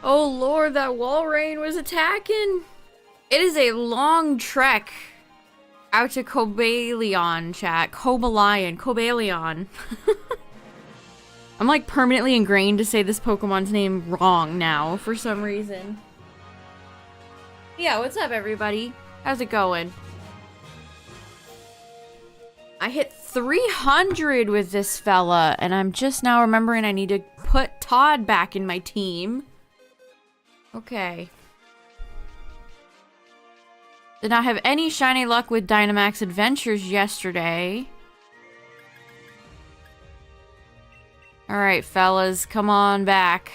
Oh lord, that Walrein was attacking. It is a long trek out to Cobalion, chat. Cobalion. I'm like permanently ingrained to say this Pokemon's name wrong now for some reason. Yeah, what's up everybody? How's it going? I hit 300 with this fella, and I'm just now remembering I need to put Todd back in my team. Okay. Did not have any shiny luck with Dynamax Adventures yesterday. Alright, fellas, come on back.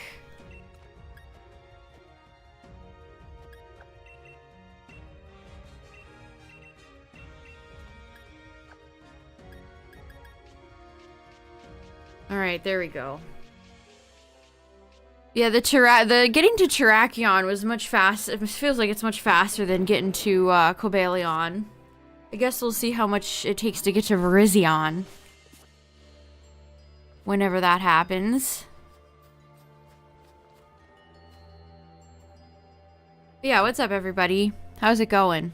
Alright, there we go. Yeah, the getting to Terrakion was much faster. It feels like it's much faster than getting to Cobalion. I guess we'll see how much it takes to get to Virizion. Whenever that happens. But yeah, what's up everybody? How's it going?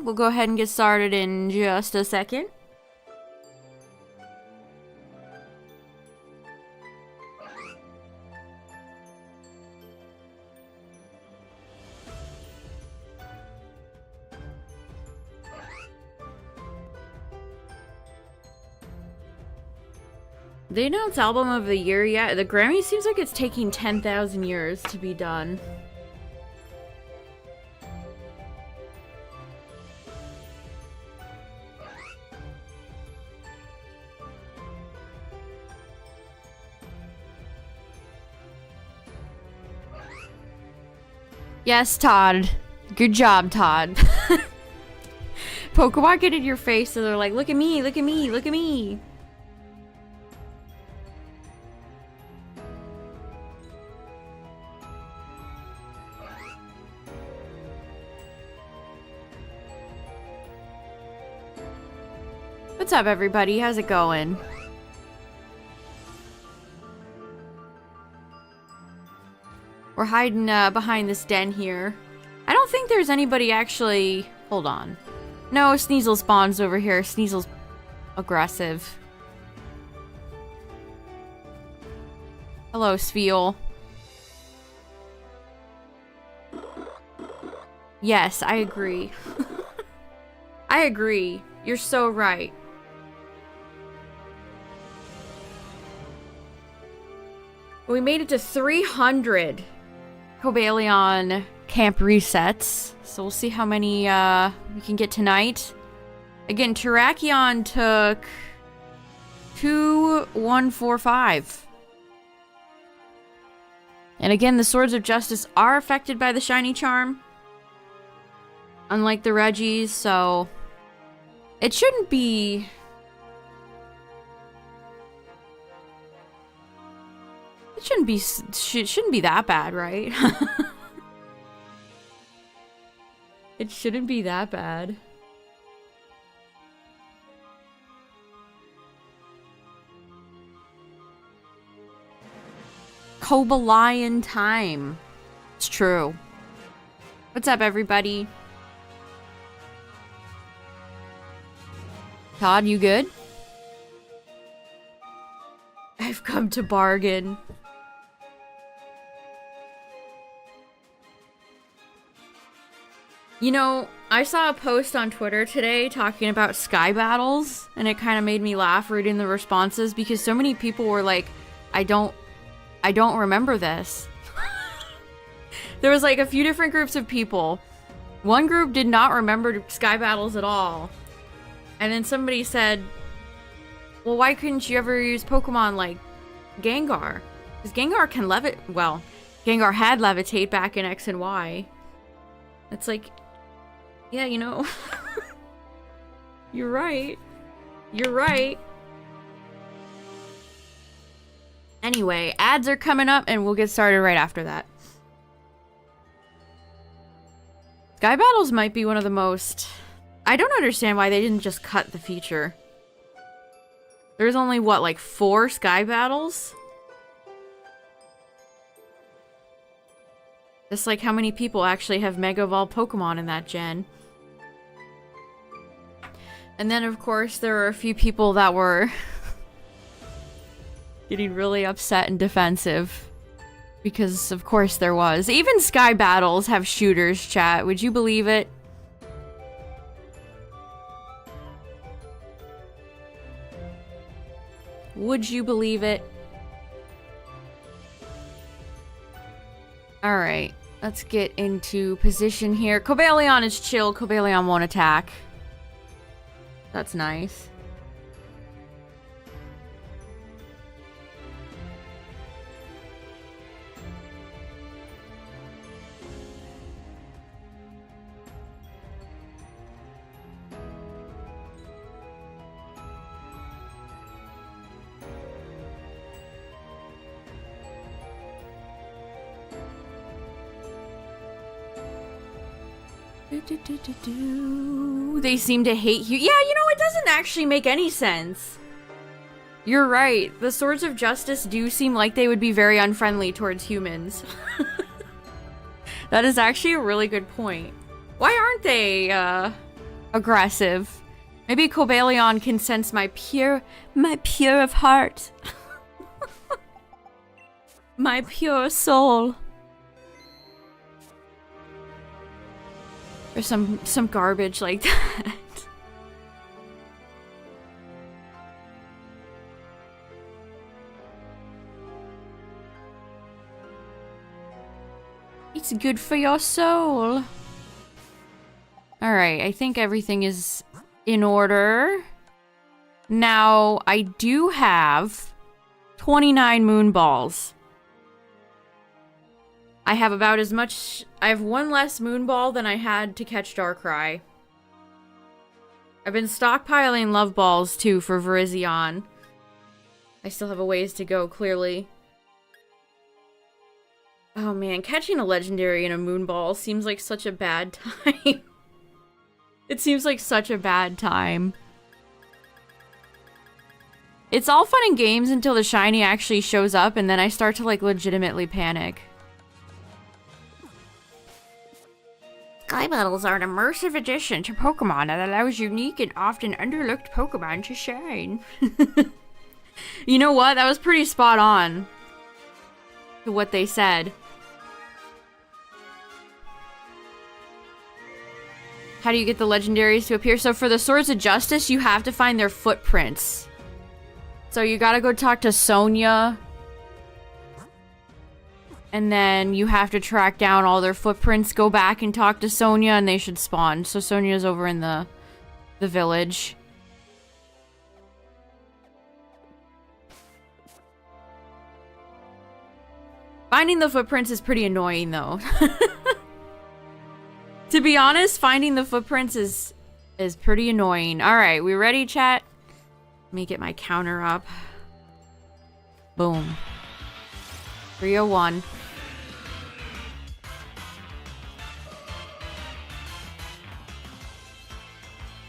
We'll go ahead and get started in just a second. They announced album of the year yet? The Grammy seems like it's taking 10,000 years to be done. Yes, Todd. Good job, Todd. Pokemon get in your face and they're like, look at me, look at me, look at me. What's up, everybody? How's it going? We're hiding behind this den here. I don't think there's anybody actually... Hold on. No, Sneasel spawns over here. Sneasel's aggressive. Hello, Spheal. Yes, I agree. I agree. You're so right. We made it to 300 Cobalion camp resets. So we'll see how many we can get tonight. Again, Terrakion took 2145. And again, the Swords of Justice are affected by the Shiny Charm. Unlike the Regis, so it shouldn't be... It shouldn't be that bad, right? It shouldn't be that bad. Cobalion time. It's true. What's up, everybody? Todd, you good? I've come to bargain. You know, I saw a post on Twitter today talking about sky battles, and it kind of made me laugh reading the responses because so many people were like, I don't remember this. There was like a few different groups of people. One group did not remember sky battles at all. And then somebody said, well, why couldn't you ever use Pokemon like Gengar? Because Gengar can well, Gengar had levitate back in X and Y. It's like, yeah, you know, you're right. You're right. Anyway, ads are coming up and we'll get started right after that. Sky battles might be one of the most... I don't understand why they didn't just cut the feature. There's only, what, like 4 sky battles? Just like how many people actually have Mega Evolved Pokemon in that gen. And then, of course, there were a few people that were getting really upset and defensive. Because, of course, there was. Even Sky Battles have shooters, chat. Would you believe it? Would you believe it? Alright, let's get into position here. Cobalion is chill. Cobalion won't attack. That's nice. They seem to hate you. Yeah, you know, it doesn't actually make any sense. You're right. The Swords of Justice do seem like they would be very unfriendly towards humans. That is actually a really good point. Why aren't they, aggressive? Maybe Cobalion can sense my pure of heart. My pure soul. Or some garbage like that. It's good for your soul. Alright, I think everything is in order. Now, I do have 29 moon balls. I have about as much... I have 1 less moon ball than I had to catch Darkrai. I've been stockpiling love balls, too, for Virizion. I still have a ways to go, clearly. Oh, man. Catching a legendary in a moon ball seems like such a bad time. It seems like such a bad time. It's all fun and games until the shiny actually shows up, and then I start to, like, legitimately panic. Sky Battles are an immersive addition to Pokemon that allows unique and often underlooked Pokemon to shine. You know what? That was pretty spot on to what they said. How do you get the legendaries to appear? So for the Swords of Justice, you have to find their footprints. So you gotta go talk to Sonia. And then you have to track down all their footprints, go back and talk to Sonia, and they should spawn. So Sonia's over in the village. Finding the footprints is pretty annoying, though. To be honest, finding the footprints is pretty annoying. Alright, we ready, chat? Let me get my counter up. Boom. 301.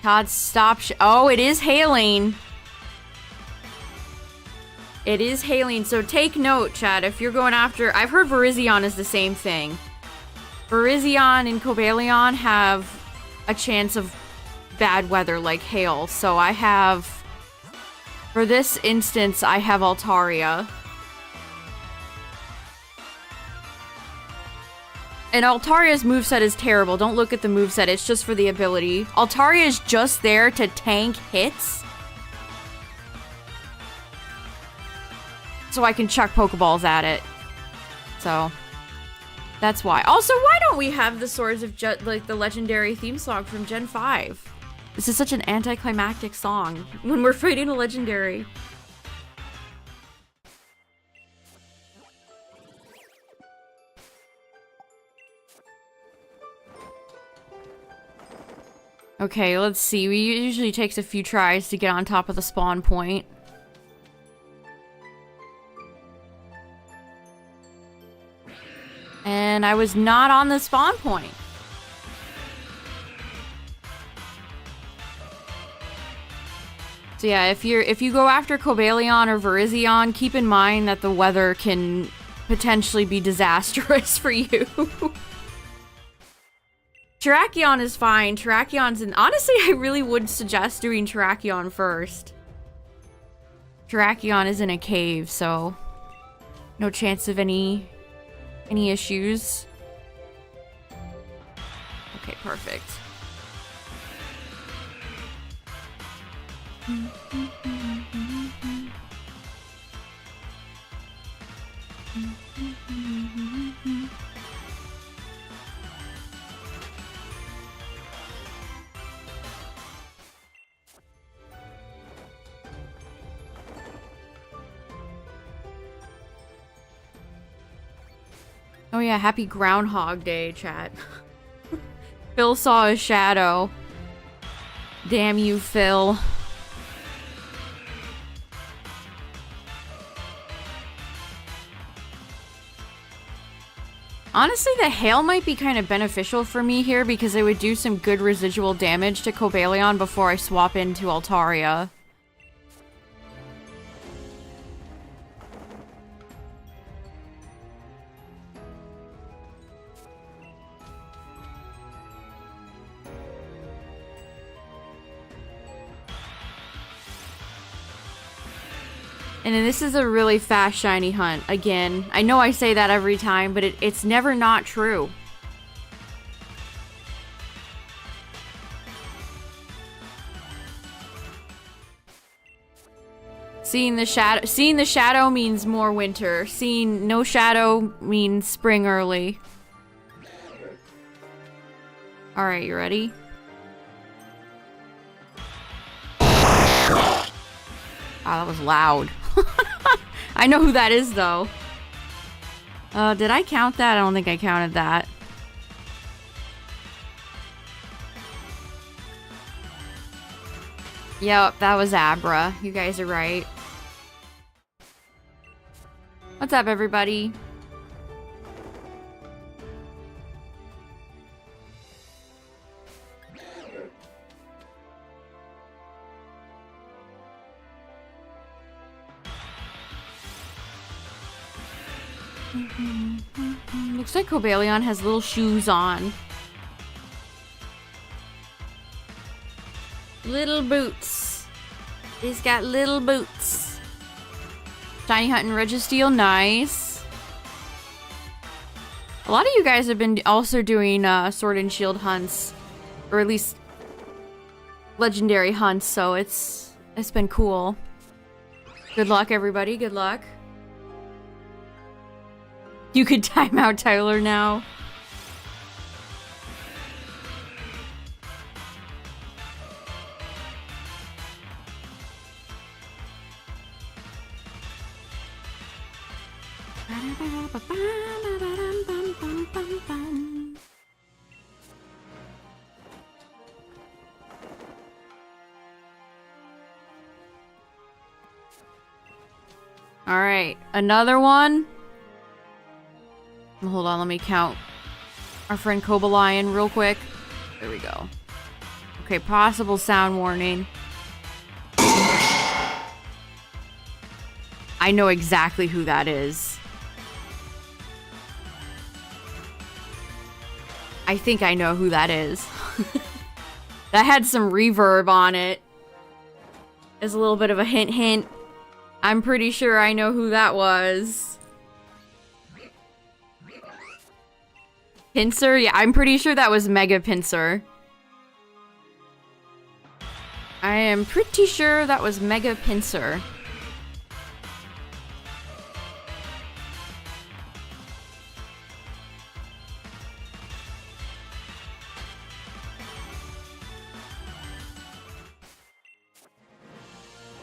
Todd, stop. Oh, it is hailing. It is hailing, so take note, chat. If you're going after... I've heard Virizion is the same thing. Virizion and Cobalion have a chance of bad weather, like hail. So I have... For this instance, I have Altaria. And Altaria's moveset is terrible. Don't look at the moveset. It's just for the ability. Altaria is just there to tank hits. So I can chuck Pokeballs at it. So, that's why. Also, why don't we have the Swords of like the legendary theme song from Gen 5? This is such an anticlimactic song when we're fighting a legendary. Okay, let's see. We usually takes a few tries to get on top of the spawn point. And I was not on the spawn point. So yeah, if you go after Cobalion or Virizion, keep in mind that the weather can potentially be disastrous for you. Terrakion is fine. Terrakion's in... Honestly, I really would suggest doing Terrakion first. Terrakion is in a cave, so no chance of any issues. Okay, perfect. Oh yeah, happy Groundhog Day, chat. Phil saw a shadow. Damn you, Phil. Honestly, the hail might be kind of beneficial for me here because it would do some good residual damage to Cobalion before I swap into Altaria. And then this is a really fast shiny hunt. Again, I know I say that every time, but it's never not true. Seeing the shadow means more winter. Seeing no shadow means spring early. Alright, you ready? Oh, that was loud. I know who that is, though. Did I count that? I don't think I counted that. Yep, that was Abra. You guys are right. What's up, everybody? Looks like Cobalion has little shoes on. Little boots. He's got little boots. Shiny Hunt and Registeel, nice. A lot of you guys have been also doing Sword and Shield hunts. Or at least legendary hunts, so it's been cool. Good luck, everybody. Good luck. You could time out Tyler now. All right, another one. Hold on, let me count our friend Cobalion real quick. There we go. Okay, possible sound warning. I know exactly who that is. I think I know who that is. That had some reverb on it. As a little bit of a hint hint. I'm pretty sure I know who that was. Pinsir? Yeah, I'm pretty sure that was Mega Pinsir. I am pretty sure that was Mega Pinsir.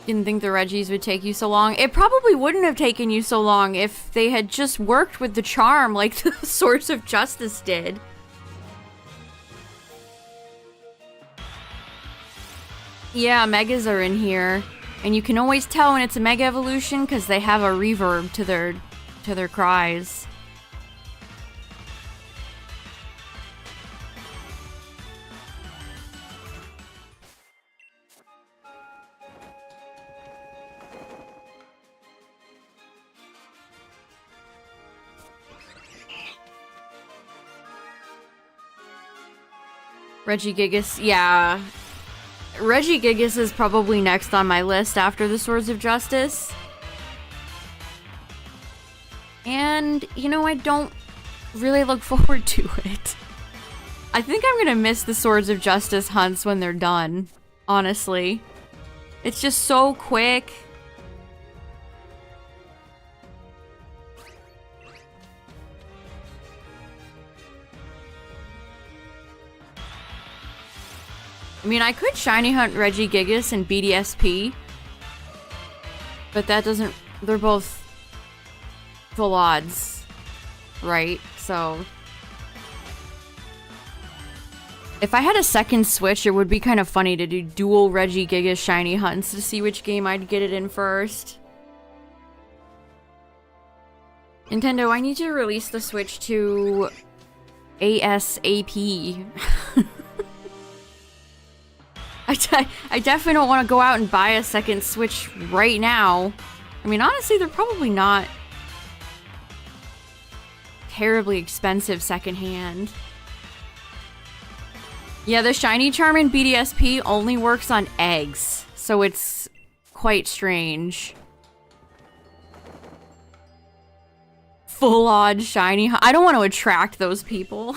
Didn't think the Reggies would take you so long. It probably wouldn't have taken you so long if they had just worked with the charm like the Source of Justice did. Yeah, Megas are in here. And you can always tell when it's a Mega Evolution because they have a reverb to their cries. Regigigas, yeah. Regigigas is probably next on my list after the Swords of Justice. And, you know, I don't really look forward to it. I think I'm gonna miss the Swords of Justice hunts when they're done, honestly. It's just so quick. I mean, I could shiny hunt Regigigas and BDSP, but that doesn't... They're both full odds, right? So... If I had a second Switch, it would be kind of funny to do dual Regigigas shiny hunts to see which game I'd get it in first. Nintendo, I need to release the Switch to ASAP. I definitely don't want to go out and buy a second Switch right now. I mean, honestly, they're probably not terribly expensive secondhand. Yeah, the shiny charm in BDSP only works on eggs, so it's quite strange. Full odd shiny. I don't want to attract those people.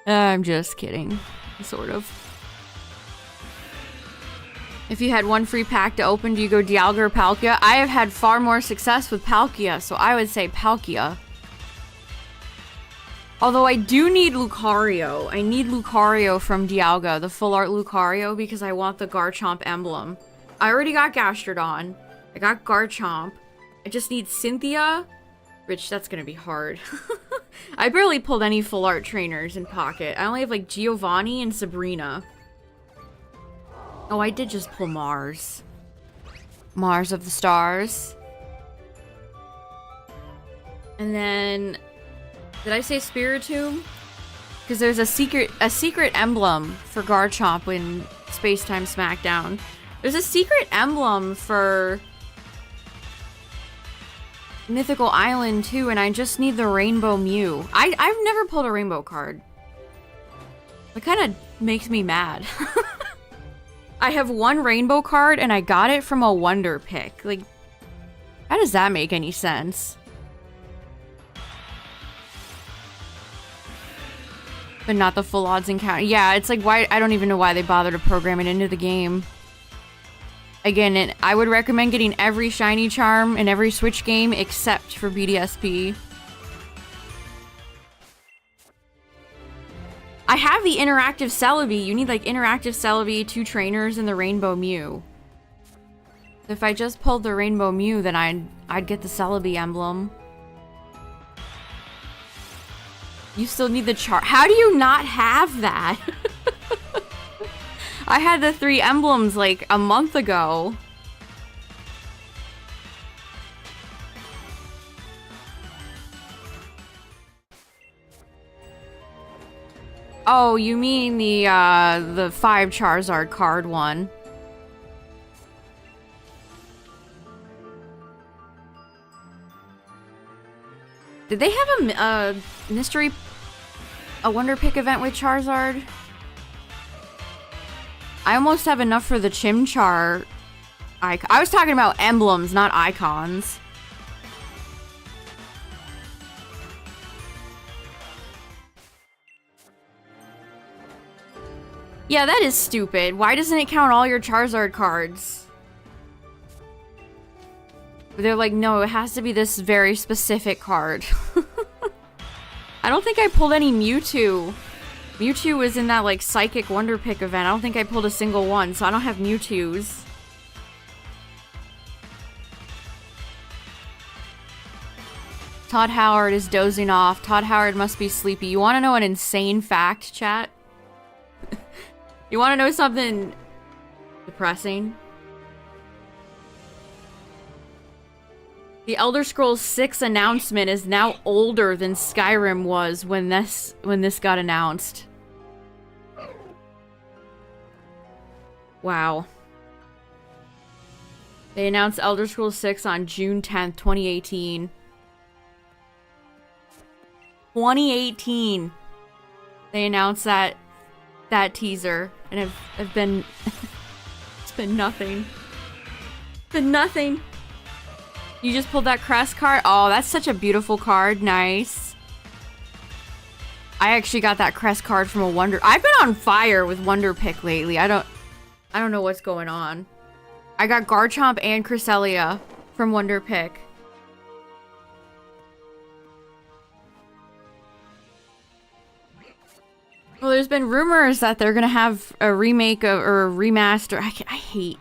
I'm just kidding. Sort of. If you had one free pack to open, do you go Dialga or Palkia? I have had far more success with Palkia, so I would say Palkia. Although I do need Lucario. I need Lucario from Dialga, the full art Lucario, because I want the Garchomp emblem. I already got Gastrodon. I got Garchomp. I just need Cynthia, which that's gonna be hard. I barely pulled any full art trainers in Pocket. I only have like Giovanni and Sabrina. Oh, I did just pull Mars. Mars of the Stars. And then, did I say Spiritomb? Because there's a secret emblem for Garchomp in Space Time Smackdown. There's a secret emblem for Mythical Island too, and I just need the Rainbow Mew. I've never pulled a rainbow card. That kind of makes me mad. I have one rainbow card and I got it from a Wonder Pick. Like, how does that make any sense? But not the full odds encounter. Yeah, it's like, why? I don't even know why they bother to program it into the game. Again, I would recommend getting every shiny charm in every Switch game except for BDSP. I have the interactive Celebi. You need like interactive Celebi, 2 trainers, and the Rainbow Mew. If I just pulled the Rainbow Mew, then I'd get the Celebi emblem. You still need the char. How do you not have that? I had the 3 emblems like a month ago. Oh, you mean the 5 Charizard card one. Did they have a Wonder Pick event with Charizard? I almost have enough for the Chimchar icon. I was talking about emblems, not icons. Yeah, that is stupid. Why doesn't it count all your Charizard cards? They're like, no, it has to be this very specific card. I don't think I pulled any Mewtwo. Mewtwo was in that, like, Psychic Wonder Pick event. I don't think I pulled a single one, so I don't have Mewtwo's. Todd Howard is dozing off. Todd Howard must be sleepy. You want to know an insane fact, chat? You want to know something depressing? The Elder Scrolls 6 announcement is now older than Skyrim was when this got announced. Wow. They announced Elder Scrolls 6 on June 10th, 2018. 2018. They announced that teaser, and I've been it's been nothing. Been nothing. You just pulled that crest card? Oh, that's such a beautiful card. Nice. I actually got that crest card from a Wonder. I've been on fire with Wonder Pick lately. I don't know what's going on. I got Garchomp and Cresselia from Wonder Pick. Well, there's been rumors that they're gonna have a remake or a remaster. I hate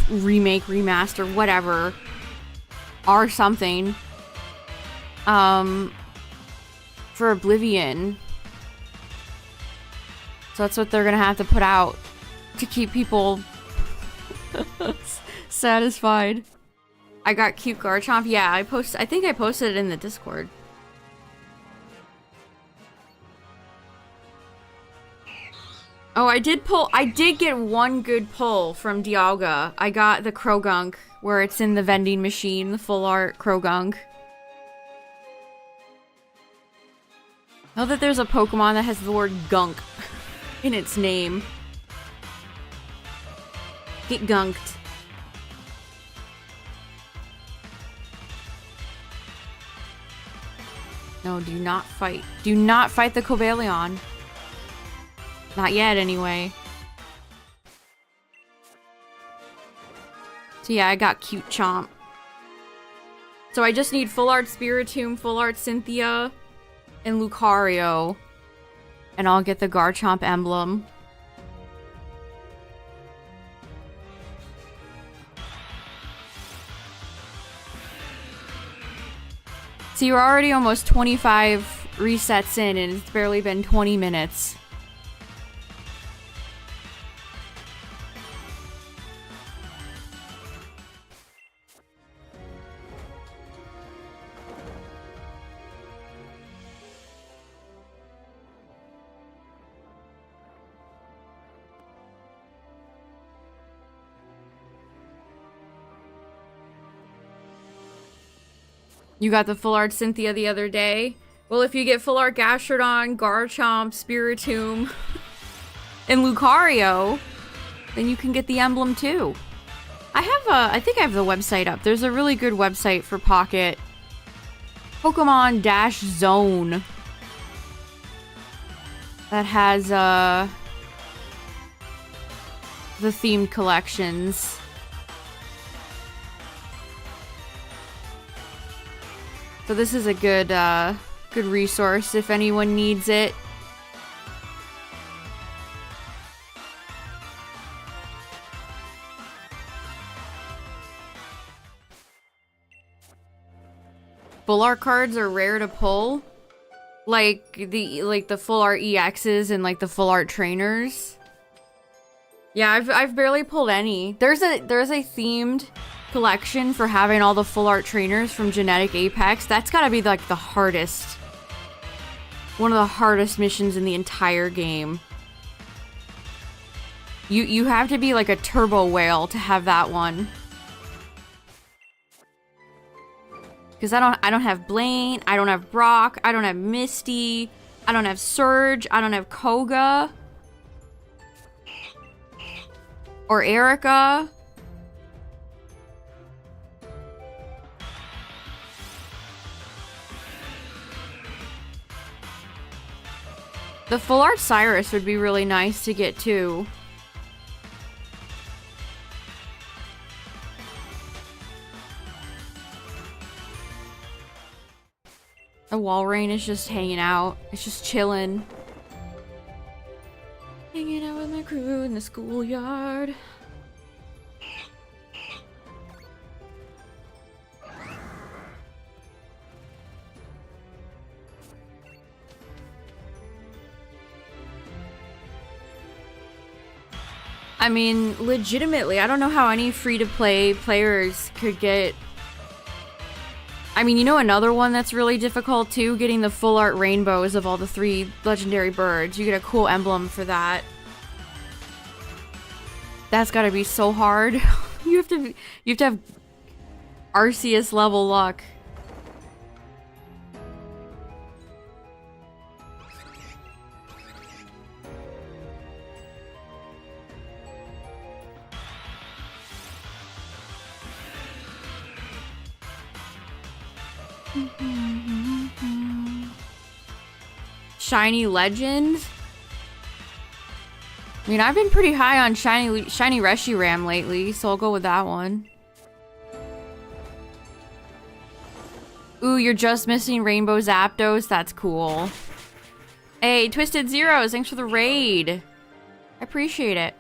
remake, remaster, whatever, or something. For Oblivion. So that's what they're gonna have to put out to keep people satisfied. I got cute Garchomp. Yeah, I think I posted it in the Discord. Oh, I did get one good pull from Dialga. I got the Krogunk, where it's in the vending machine, the full art Krogunk. Know that there's a Pokemon that has the word gunk in its name. Get gunked. No, do not fight. Do not fight the Cobalion. Not yet, anyway. So yeah, I got cute Chomp. So I just need full art Spiritomb, full art Cynthia, and Lucario. And I'll get the Garchomp emblem. So you're already almost 25 resets in, and it's barely been 20 minutes. You got the full art Cynthia the other day. Well, if you get full art Gastrodon, Garchomp, Spiritomb, and Lucario, then you can get the emblem too. I think I have the website up. There's a really good website for Pocket. Pokemon-Zone. That has, the themed collections. So this is a good resource if anyone needs it. Full art cards are rare to pull, like the full art EXs and like the full art trainers. Yeah, I've barely pulled any. There's a themed collection for having all the full art trainers from Genetic Apex. That's gotta be like the hardest, one of the hardest missions in the entire game. You have to be like a turbo whale to have that one. Because I don't have Blaine, I don't have Brock, I don't have Misty, I don't have Surge, I don't have Koga or Erica. The full art Cyrus would be really nice to get too. The Walrein is just hanging out. It's just chilling. Hanging out with my crew in the schoolyard. I mean, legitimately, I don't know how any free-to-play players could get... I mean, you know another one that's really difficult too? Getting the full art rainbows of all the 3 legendary birds. You get a cool emblem for that. That's gotta be so hard. You have to have Arceus level luck. Shiny Legend? I mean, I've been pretty high on shiny Reshiram lately, so I'll go with that one. Ooh, you're just missing Rainbow Zapdos? That's cool. Hey, Twisted Zeros, thanks for the raid. I appreciate it.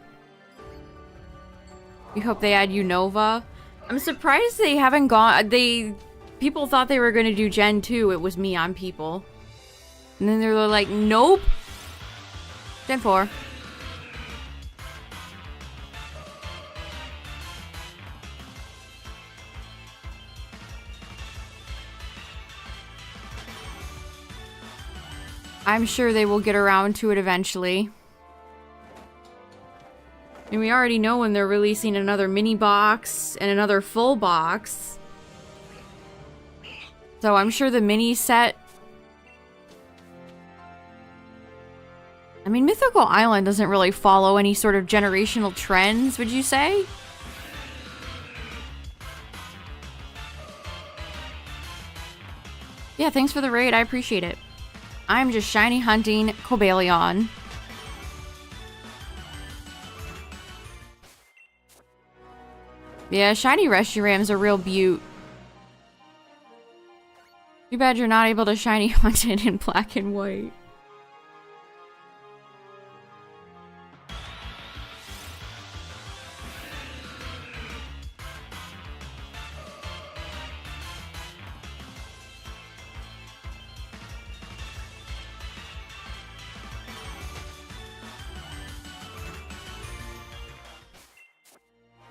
We hope they add Unova. I'm surprised they haven't gone... People thought they were going to do Gen 2. It was me on people. And then they were like, nope. Gen 4. I'm sure they will get around to it eventually. And we already know when they're releasing another mini box and another full box. So I'm sure the mini set... I mean, Mythical Island doesn't really follow any sort of generational trends, would you say? Yeah, thanks for the raid. I appreciate it. I'm just shiny hunting Cobalion. Yeah, shiny Reshiram's a real beaut. Too bad you're not able to shiny hunt it in black and white.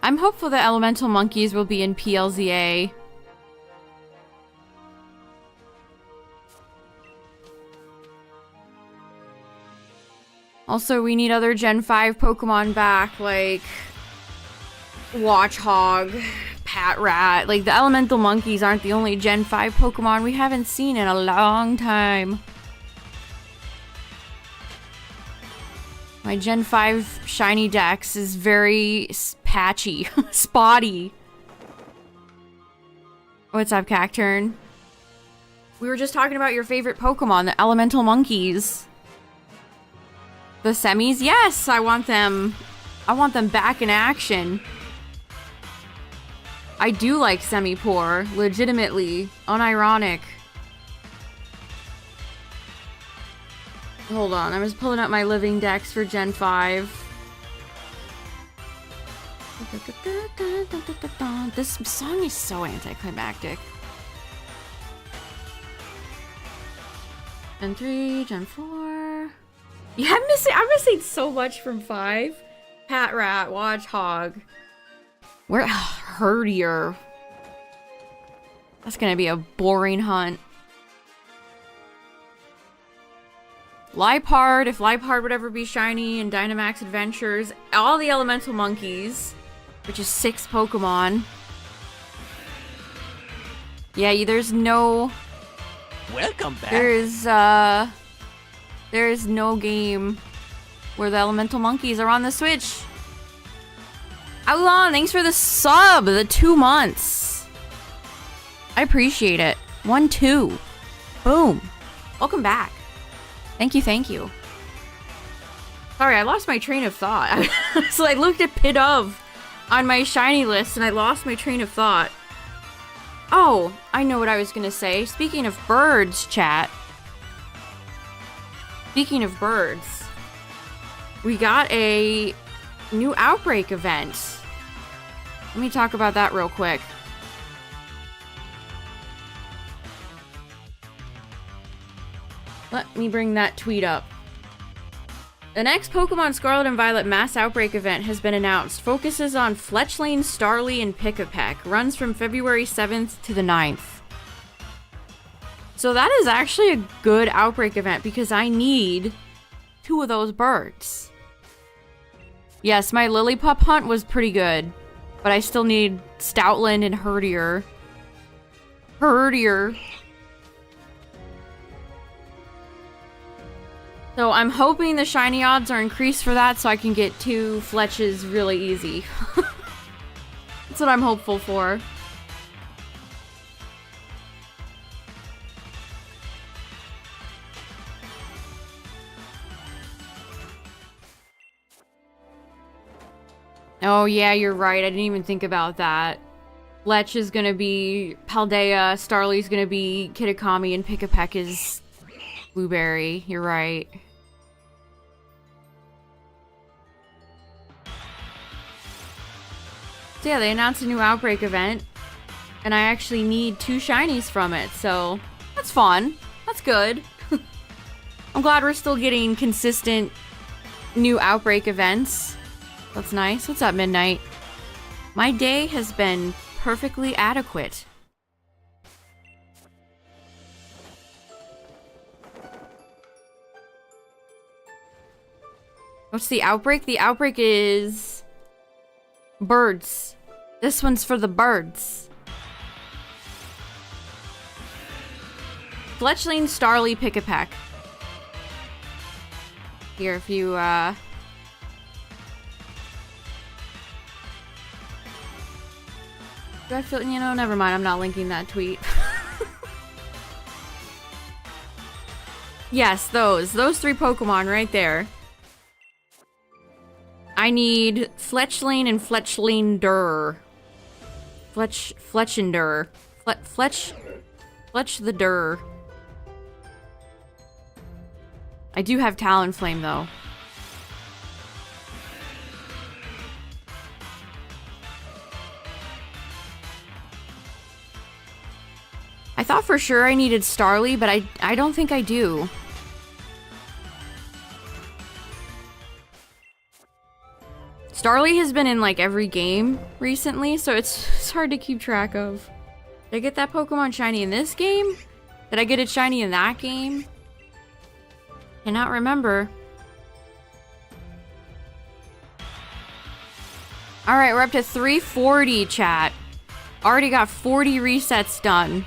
I'm hopeful that Elemental Monkeys will be in PLZA. Also, we need other Gen 5 Pokemon back, like Watchog, Patrat. Like, the Elemental Monkeys aren't the only Gen 5 Pokemon we haven't seen in a long time. My Gen 5 shiny dex is very patchy. Spotty. What's up, Cacturn? We were just talking about your favorite Pokemon, the Elemental Monkeys. The semis? Yes, I want them. I want them back in action. I do like Semipour, legitimately, unironic. Hold on, I'm just pulling up my living dex for Gen 5. This song is so anticlimactic. Gen 3, Gen 4. Yeah, I'm missing so much from 5. Patrat, Watchog. Where Herdier. That's gonna be a boring hunt. Liepard, if Liepard would ever be shiny in Dynamax Adventures. All the Elemental Monkeys, which is 6 Pokemon. Yeah, there's no... Welcome back. There is no game where the Elemental Monkeys are on the Switch. Aulon, thanks for the sub, the 2 months. I appreciate it. 1, 2. Boom. Welcome back. Thank you, thank you. Sorry, I lost my train of thought. So I looked at Pit of on my shiny list and I lost my train of thought. Oh, I know what I was gonna say. Speaking of birds, chat. Speaking of birds, we got a new Outbreak event. Let me talk about that real quick. Let me bring that tweet up. The next Pokemon Scarlet and Violet Mass Outbreak event has been announced. Focuses on Fletchling, Starly, and Pick-a-Peck. Runs from February 7th to the 9th. So that is actually a good Outbreak event because I need 2 of those birds. Yes, my Lillipup hunt was pretty good, but I still need Stoutland and Herdier. So I'm hoping the shiny odds are increased for that so I can get 2 Fletches really easy. That's what I'm hopeful for. Oh yeah, you're right. I didn't even think about that. Fletch is gonna be Paldea, Starly's gonna be Kitakami, and Pikapek is Blueberry. You're right. So yeah, they announced a new Outbreak event, and I actually need 2 shinies from it, so that's fun. That's good. I'm glad we're still getting consistent new Outbreak events. That's nice. What's up, Midnight? My day has been perfectly adequate. What's the Outbreak? The Outbreak is birds. This one's for the birds. Fletchling, Starly, Pikapek. Here, if you, do I feel, you know, never mind, I'm not linking that tweet. Yes, those 3 Pokemon right there. I need Fletchling and Fletchlingder. Fletchinder. Fletch the Dur. I do have Talonflame though. I thought for sure I needed Starly, but I don't think I do. Starly has been in like every game recently, so it's hard to keep track of. Did I get that Pokemon shiny in this game? Did I get it shiny in that game? Cannot remember. Alright, we're up to 340, chat. Already got 40 resets done.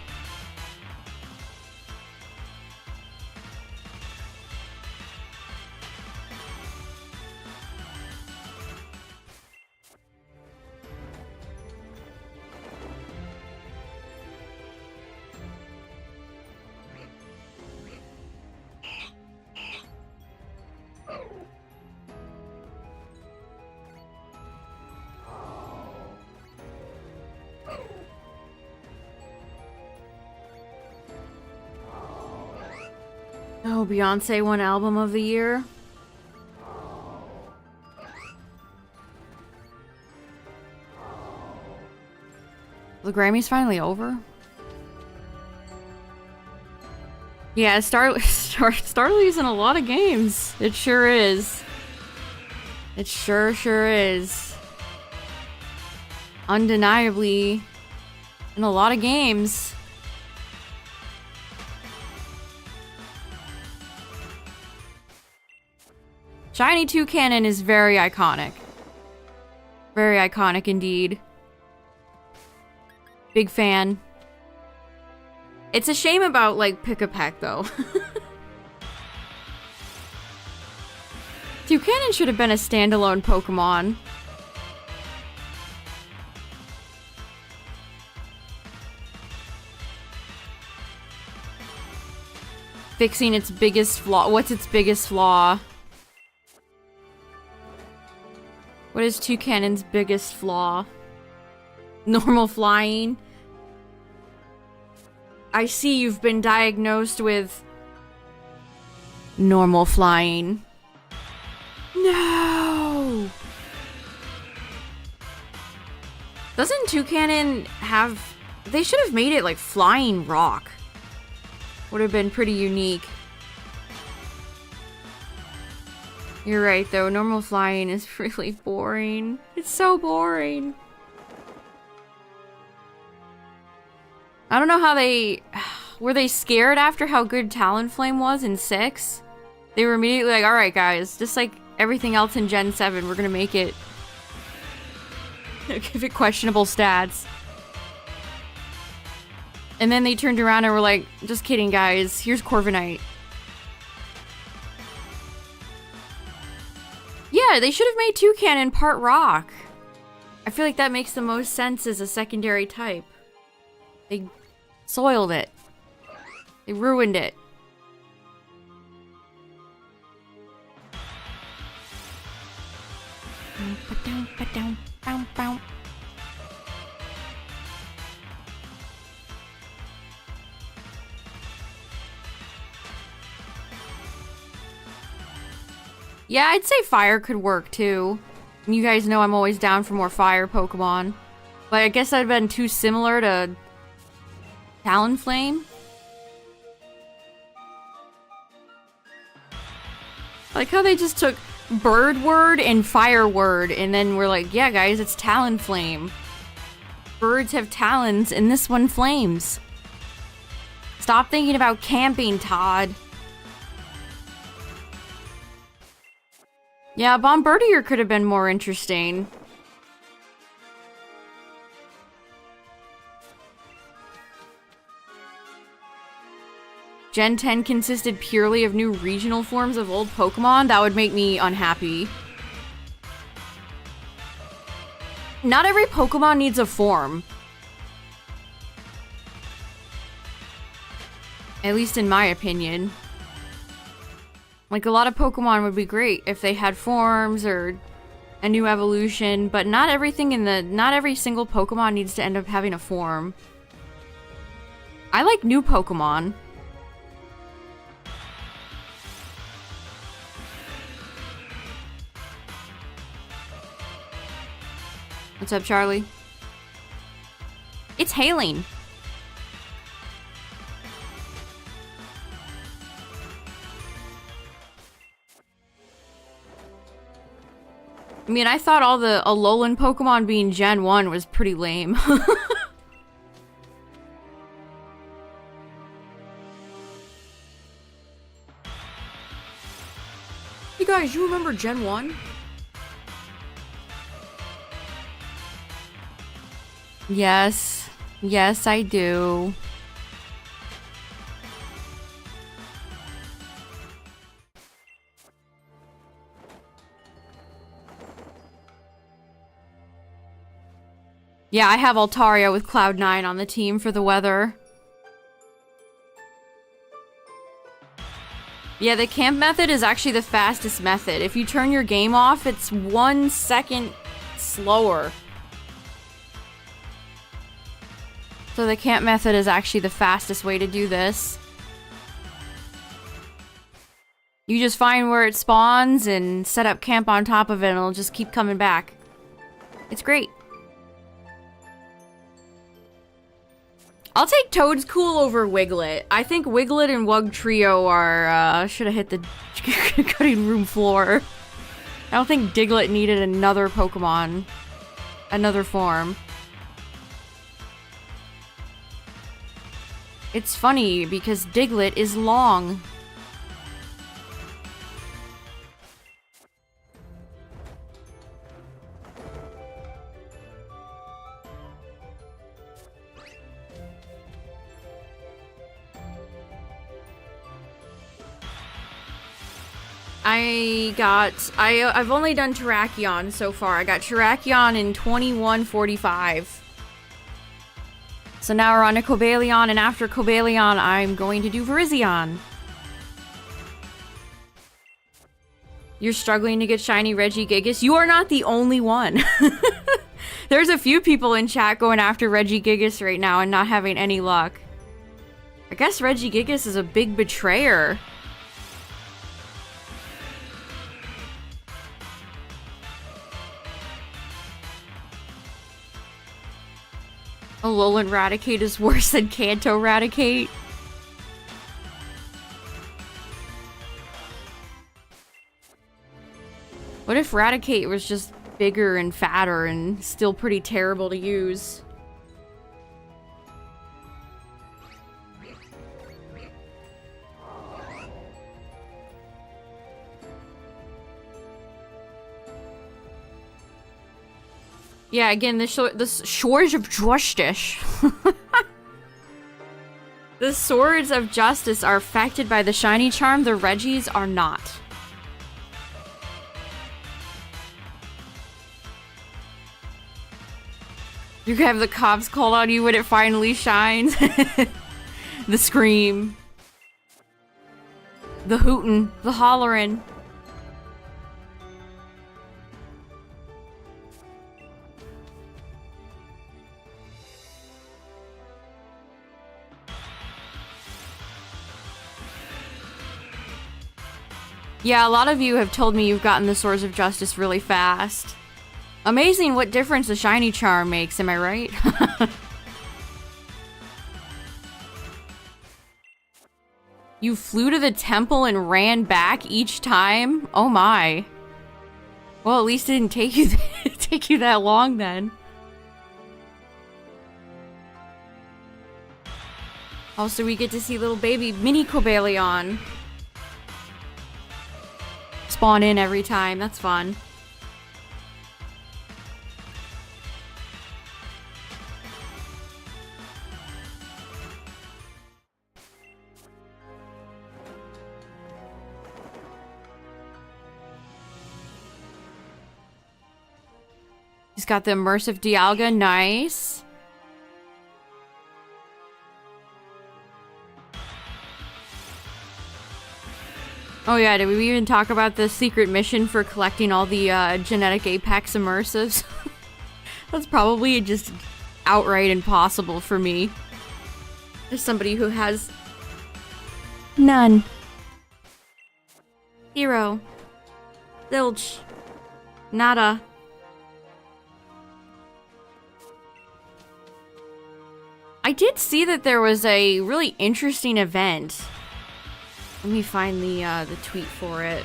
Oh, Beyonce won Album of the Year. The Grammy's finally over? Yeah, Starly's in a lot of games. It sure is. It sure is. Undeniably in a lot of games. Shiny Toucannon is very iconic. Very iconic indeed. Big fan. It's a shame about, like, Pikapek, though. Toucannon should have been a standalone Pokemon. Fixing its biggest flaw. What's its biggest flaw? What is Toucannon's biggest flaw? Normal flying. I see you've been diagnosed with normal flying. No! Doesn't Toucannon have... They should have made it like flying rock. Would have been pretty unique. You're right, though. Normal flying is really boring. It's so boring. I don't know how they... Were they scared after how good Talonflame was in 6? They were immediately like, alright guys, just like everything else in Gen 7, we're gonna make it... give it questionable stats. And then they turned around and were like, just kidding guys, here's Corviknight. Yeah, they should have made Toucannon part rock. I feel like that makes the most sense as a secondary type. They soiled it. They ruined it. Ba-dum, ba-dum. Bow, bow. Yeah, I'd say fire could work too. You guys know I'm always down for more fire Pokemon. But I guess I've been too similar to Talonflame. I like how they just took Bird Word and Fire Word and then we're like, yeah guys, it's Talonflame. Birds have talons and this one flames. Stop thinking about camping, Todd. Yeah, Bombardier could have been more interesting. Gen 10 consisted purely of new regional forms of old Pokemon? That would make me unhappy. Not every Pokemon needs a form. At least in my opinion. Like, a lot of Pokemon would be great if they had forms or a new evolution, but not every single Pokemon needs to end up having a form. I like new Pokemon. What's up, Charlie? It's hailing. I mean, I thought all the Alolan Pokemon being Gen 1 was pretty lame. Hey guys, you remember Gen 1? Yes. Yes, I do. Yeah, I have Altaria with Cloud9 on the team for the weather. Yeah, the camp method is actually the fastest method. If you turn your game off, it's 1 second slower. So the camp method is actually the fastest way to do this. You just find where it spawns and set up camp on top of it and it'll just keep coming back. It's great. I'll take Toadskool over Wiglet. I think Wiglet and Wugtrio are, should have hit the cutting room floor. I don't think Diglett needed another Pokemon. Another form. It's funny because Diglett is long. I've only done Terrakion so far. I got Terrakion in 2145. So now we're on to Cobalion, and after Cobalion, I'm going to do Virizion. You're struggling to get shiny Regigigas? You are not the only one. There's a few people in chat going after Regigigas right now and not having any luck. I guess Regigigas is a big betrayer. Alolan Raticate is worse than Kanto Raticate. What if Raticate was just bigger and fatter and still pretty terrible to use? Yeah, again, the Swords of Justice. The Swords of Justice are affected by the Shiny Charm. The Regis are not. You can have the cops called on you when it finally shines. The scream. The hootin'. The hollerin'. Yeah, a lot of you have told me you've gotten the Swords of Justice really fast. Amazing what difference the shiny charm makes, am I right? You flew to the temple and ran back each time? Oh my. Well, at least it didn't take you take you that long then. Also, we get to see little baby mini Cobalion spawn in every time. That's fun. He's got the immersive Dialga. Nice. Oh yeah, did we even talk about the secret mission for collecting all the genetic Apex immersives? That's probably just outright impossible for me. As somebody who has none. 0. Zilch. Nada. I did see that there was a really interesting event. Let me find the tweet for it.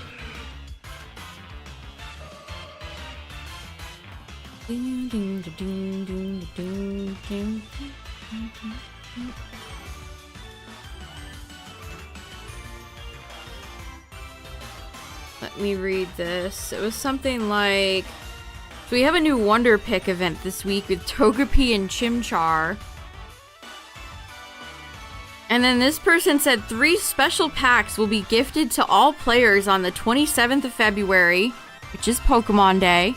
Let me read this. It was something like, so we have a new Wonder Pick event this week with Togepi and Chimchar. And then this person said 3 special packs will be gifted to all players on the 27th of February, which is Pokemon Day.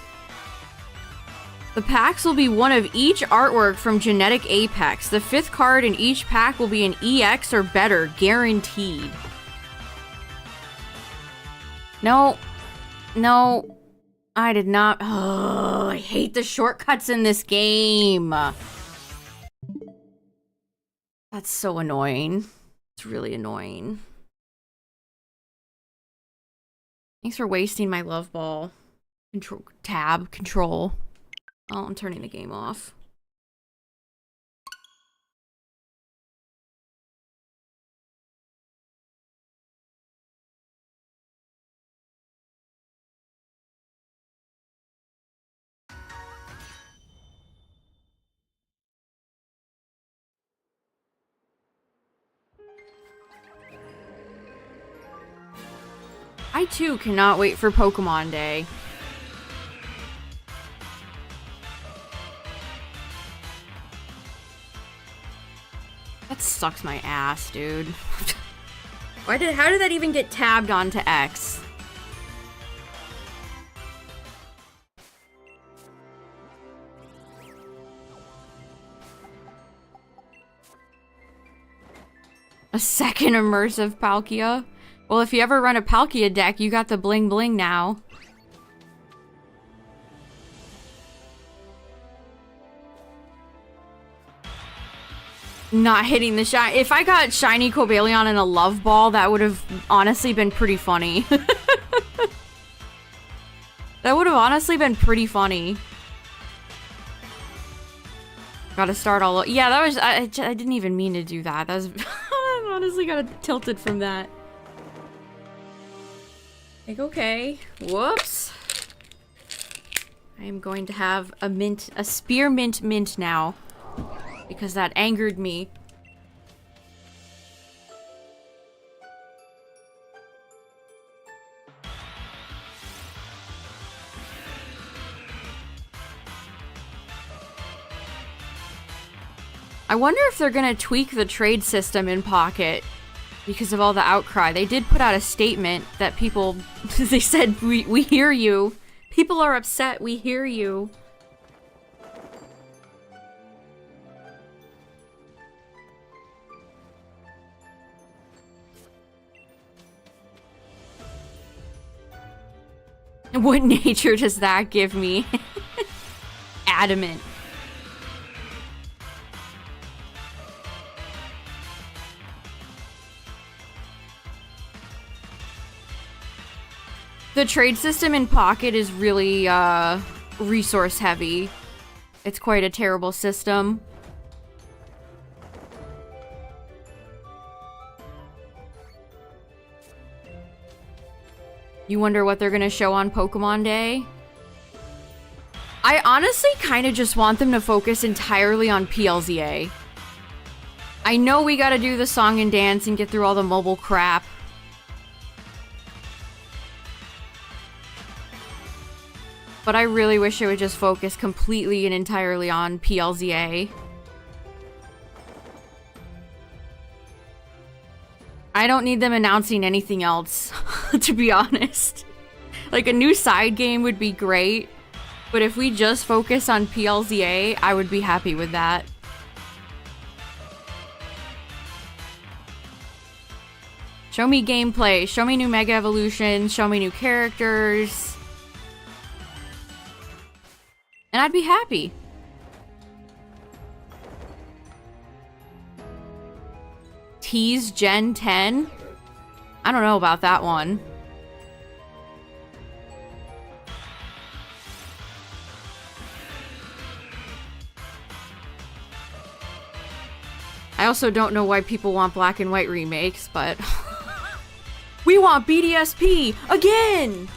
The packs will be one of each artwork from Genetic Apex. The 5th card in each pack will be an EX or better, guaranteed. No. No. I did not. Oh, I hate the shortcuts in this game. That's so annoying. It's really annoying. Thanks for wasting my love ball. Control. Oh, I'm turning the game off. I too cannot wait for Pokemon Day. That sucks my ass, dude. How did that even get tabbed onto X? A second immersive Palkia? Well, if you ever run a Palkia deck, you got the bling bling now. Not hitting the shiny. If I got shiny Cobalion in a love ball, that would have honestly been pretty funny. That would have honestly been pretty funny. Gotta start all over. Yeah, that was. I didn't even mean to do that. That was. I honestly got tilted from that. Like, okay. Whoops. I am going to have a spearmint mint now. Because that angered me. I wonder if they're gonna tweak the trade system in Pocket because of all the outcry. They did put out a statement that people, they said, we hear you. People are upset, we hear you. What nature does that give me? Adamant. The trade system in Pocket is really resource heavy. It's quite a terrible system. You wonder what they're gonna show on Pokemon Day? I honestly kind of just want them to focus entirely on PLZA. I know we gotta do the song and dance and get through all the mobile crap. But I really wish it would just focus completely and entirely on PLZA. I don't need them announcing anything else, to be honest. Like, a new side game would be great, but if we just focus on PLZA, I would be happy with that. Show me gameplay, show me new Mega Evolutions, show me new characters. And I'd be happy. Tease Gen 10? I don't know about that one. I also don't know why people want black and white remakes, but... We want BDSP! Again!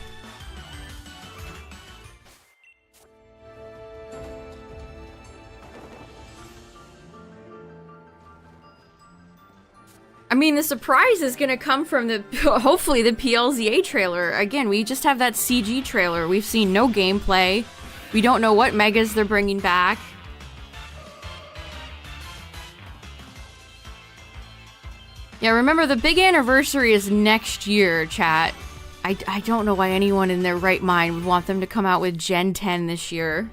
I mean, the surprise is gonna come from the, hopefully, the PLZA trailer. Again, we just have that CG trailer. We've seen no gameplay. We don't know what megas they're bringing back. Yeah, remember, the big anniversary is next year, chat. I don't know why anyone in their right mind would want them to come out with Gen 10 this year.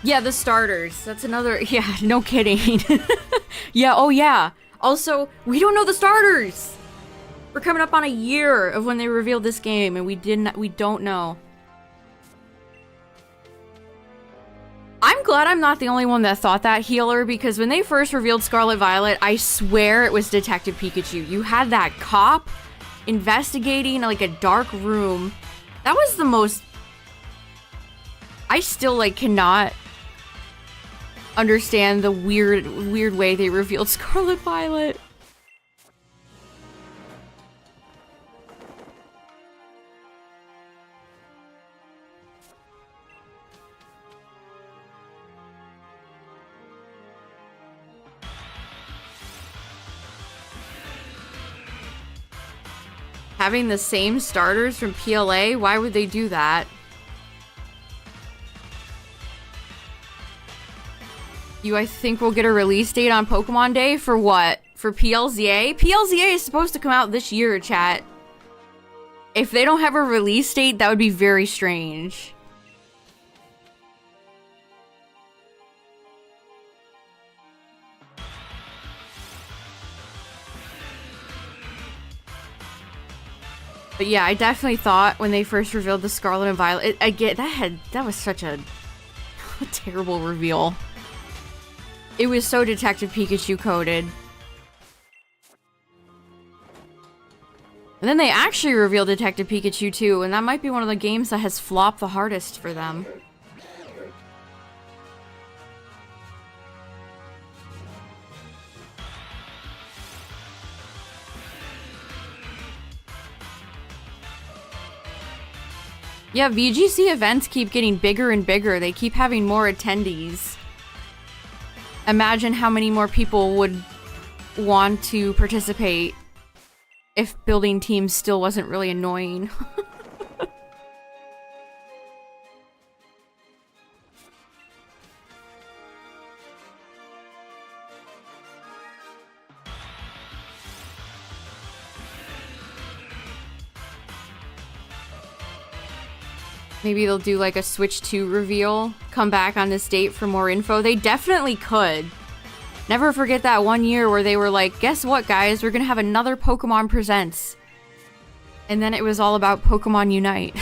Yeah, the starters. That's another... Yeah, no kidding. Yeah, oh yeah. Also, we don't know the starters! We're coming up on a year of when they revealed this game, and we don't know. I'm glad I'm not the only one that thought that, Healer, because when they first revealed Scarlet Violet, I swear it was Detective Pikachu. You had that cop investigating, like, a dark room. That was the most... I still, like, cannot understand the weird way they revealed Scarlet Violet. Having the same starters from PLA? Why would they do that? I think we'll get a release date on Pokemon Day for what? For PLZA? PLZA is supposed to come out this year, chat. If they don't have a release date, that would be very strange. But yeah, I definitely thought when they first revealed the Scarlet and Violet, that was such a terrible reveal. It was so Detective Pikachu coded. And then they actually revealed Detective Pikachu 2, and that might be one of the games that has flopped the hardest for them. Yeah, VGC events keep getting bigger and bigger. They keep having more attendees. Imagine how many more people would want to participate if building teams still wasn't really annoying. Maybe they'll do like a Switch 2 reveal, come back on this date for more info. They definitely could. Never forget that one year where they were like, guess what, guys? We're gonna have another Pokemon Presents. And then it was all about Pokemon Unite.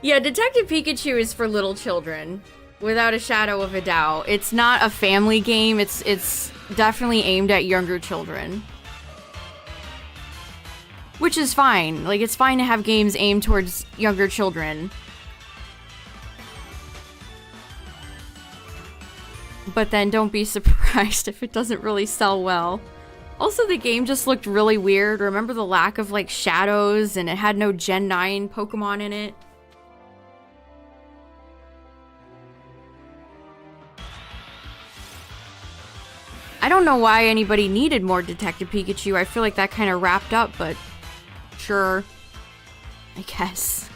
Yeah, Detective Pikachu is for little children, without a shadow of a doubt. It's not a family game. It's definitely aimed at younger children. Which is fine. Like, it's fine to have games aimed towards younger children. But then don't be surprised if it doesn't really sell well. Also, the game just looked really weird. Remember the lack of, like, shadows, and it had no Gen 9 Pokemon in it? I don't know why anybody needed more Detective Pikachu. I feel like that kind of wrapped up, but sure. I guess.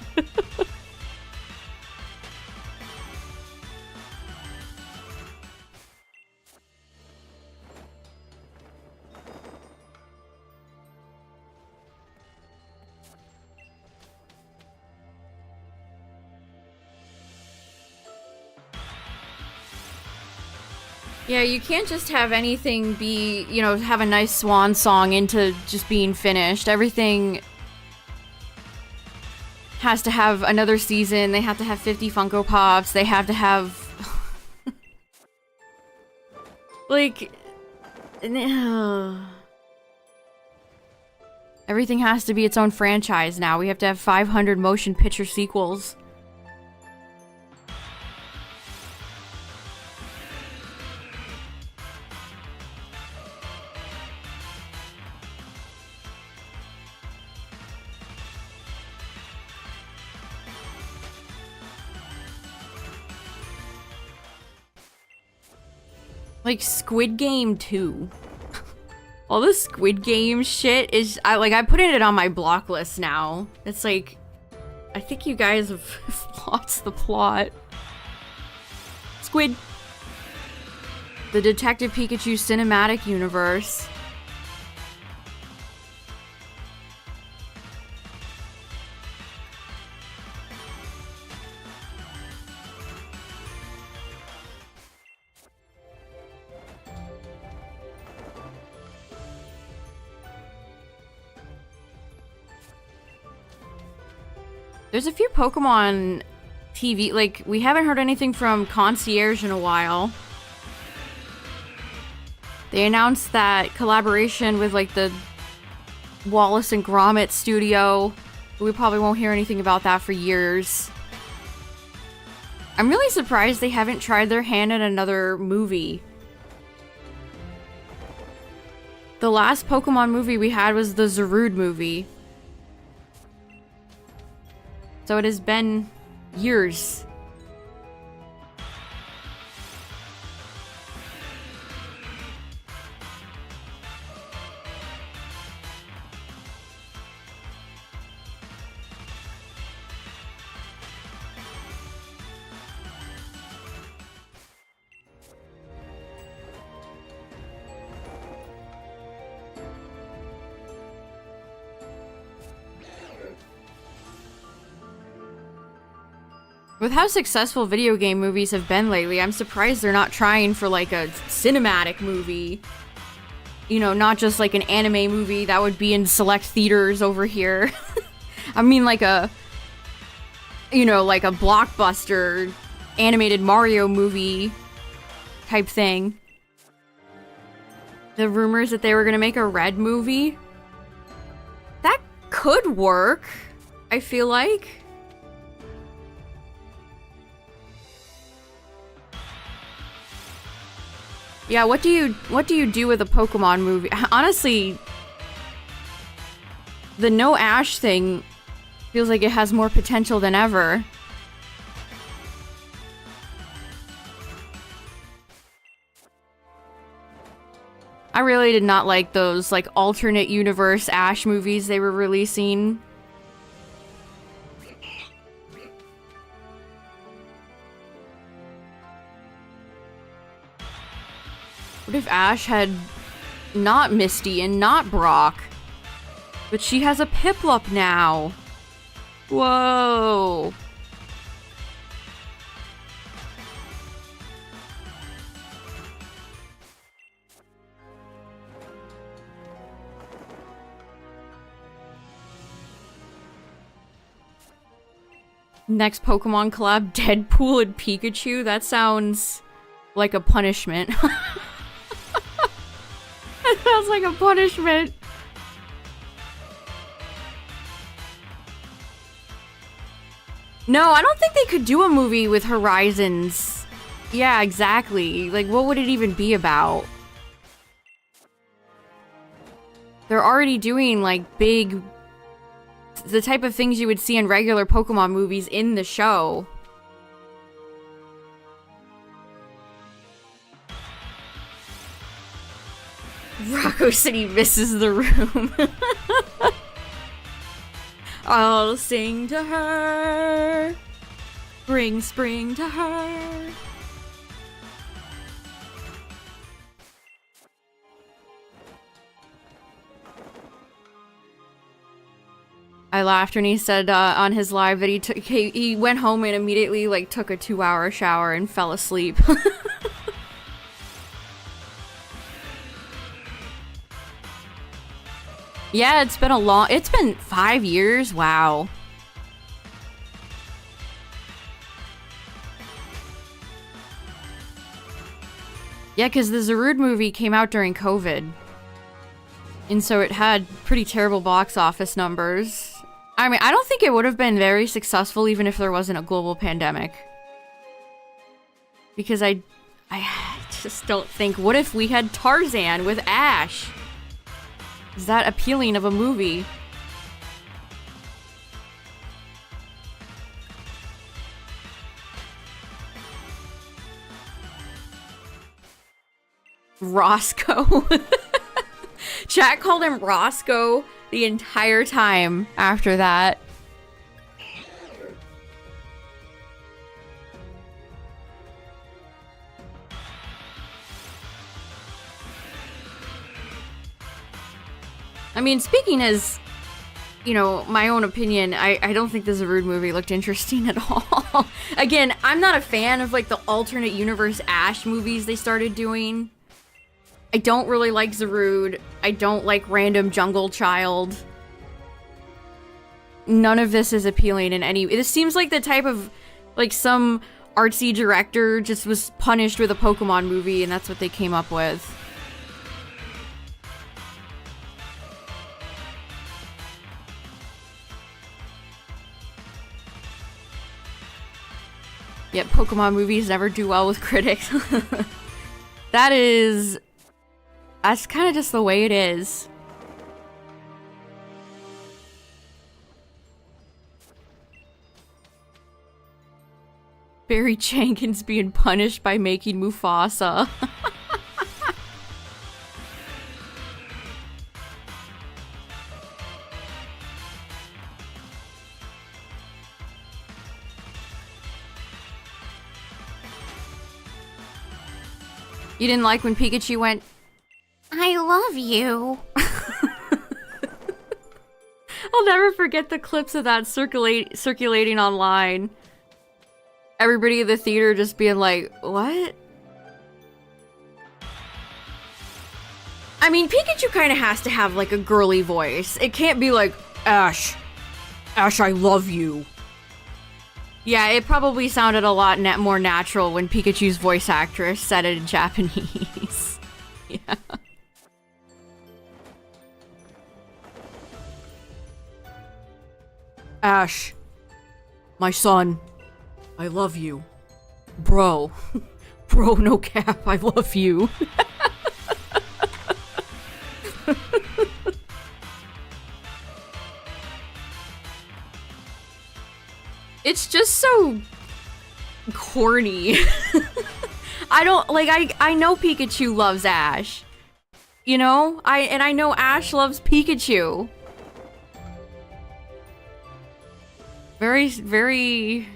Yeah, you can't just have anything be, you know, have a nice swan song into just being finished. Everything has to have another season. They have to have 50 Funko Pops. They have to have... like... Everything has to be its own franchise now. We have to have 500 motion picture sequels. Like Squid Game 2. All the Squid Game shit is... I put it on my block list now. It's like... I think you guys have lost the plot. Squid. The Detective Pikachu cinematic universe. There's a few Pokemon TV, like, we haven't heard anything from Concierge in a while. They announced that collaboration with, like, the Wallace and Gromit studio. We probably won't hear anything about that for years. I'm really surprised they haven't tried their hand at another movie. The last Pokemon movie we had was the Zarude movie. So it has been years. With how successful video game movies have been lately, I'm surprised they're not trying for like a cinematic movie. You know, not just like an anime movie that would be in select theaters over here. I mean like a, you know, like a blockbuster animated Mario movie type thing. The rumors that they were gonna make a Red movie, that could work, I feel like. Yeah, what do you do with a Pokemon movie? Honestly, the no Ash thing feels like it has more potential than ever. I really did not like those like alternate universe Ash movies they were releasing. What if Ash had not Misty and not Brock? But she has a Piplup now. Whoa. Next Pokemon collab, Deadpool and Pikachu? That sounds like a punishment. That sounds like a punishment. No, I don't think they could do a movie with Horizons. Yeah, exactly. Like, what would it even be about? They're already doing, like, big... the type of things you would see in regular Pokemon movies in the show. Rocco City misses the room. I'll sing to her. Bring spring to her. I laughed when he said on his live that he went home and immediately like took a 2-hour shower and fell asleep. Yeah, it's been 5 years. Wow. Yeah, because the Zarude movie came out during COVID. And so it had pretty terrible box office numbers. I mean, I don't think it would have been very successful even if there wasn't a global pandemic. Because I just don't think... What if we had Tarzan with Ash? Is that appealing of a movie? Roscoe. Chat called him Roscoe the entire time after that. I mean, speaking as, you know, my own opinion, I don't think the Zarude movie looked interesting at all. Again, I'm not a fan of, like, the alternate universe Ash movies they started doing. I don't really like Zarude. I don't like Random Jungle Child. None of this is appealing in any... This seems like the type of, like, some artsy director just was punished with a Pokemon movie, and that's what they came up with. Yet Pokemon movies never do well with critics. That's kind of just the way it is. Barry Jenkins being punished by making Mufasa. You didn't like when Pikachu went, I love you. I'll never forget the clips of that circulating online. Everybody in the theater just being like, what? I mean, Pikachu kind of has to have, like, a girly voice. It can't be like, Ash, I love you. Yeah, it probably sounded a lot more natural when Pikachu's voice actress said it in Japanese. Yeah. Ash, my son, I love you. Bro. Bro, no cap, I love you. It's just so corny. I don't like I know Pikachu loves Ash. You know? I know Ash loves Pikachu. Very, very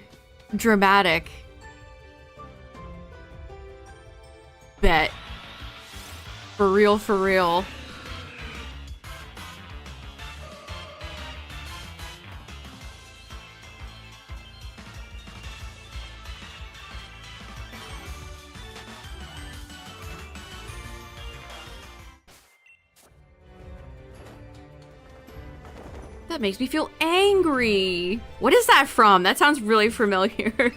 dramatic. Bet. For real, for real. That makes me feel angry. What is that from? That sounds really familiar.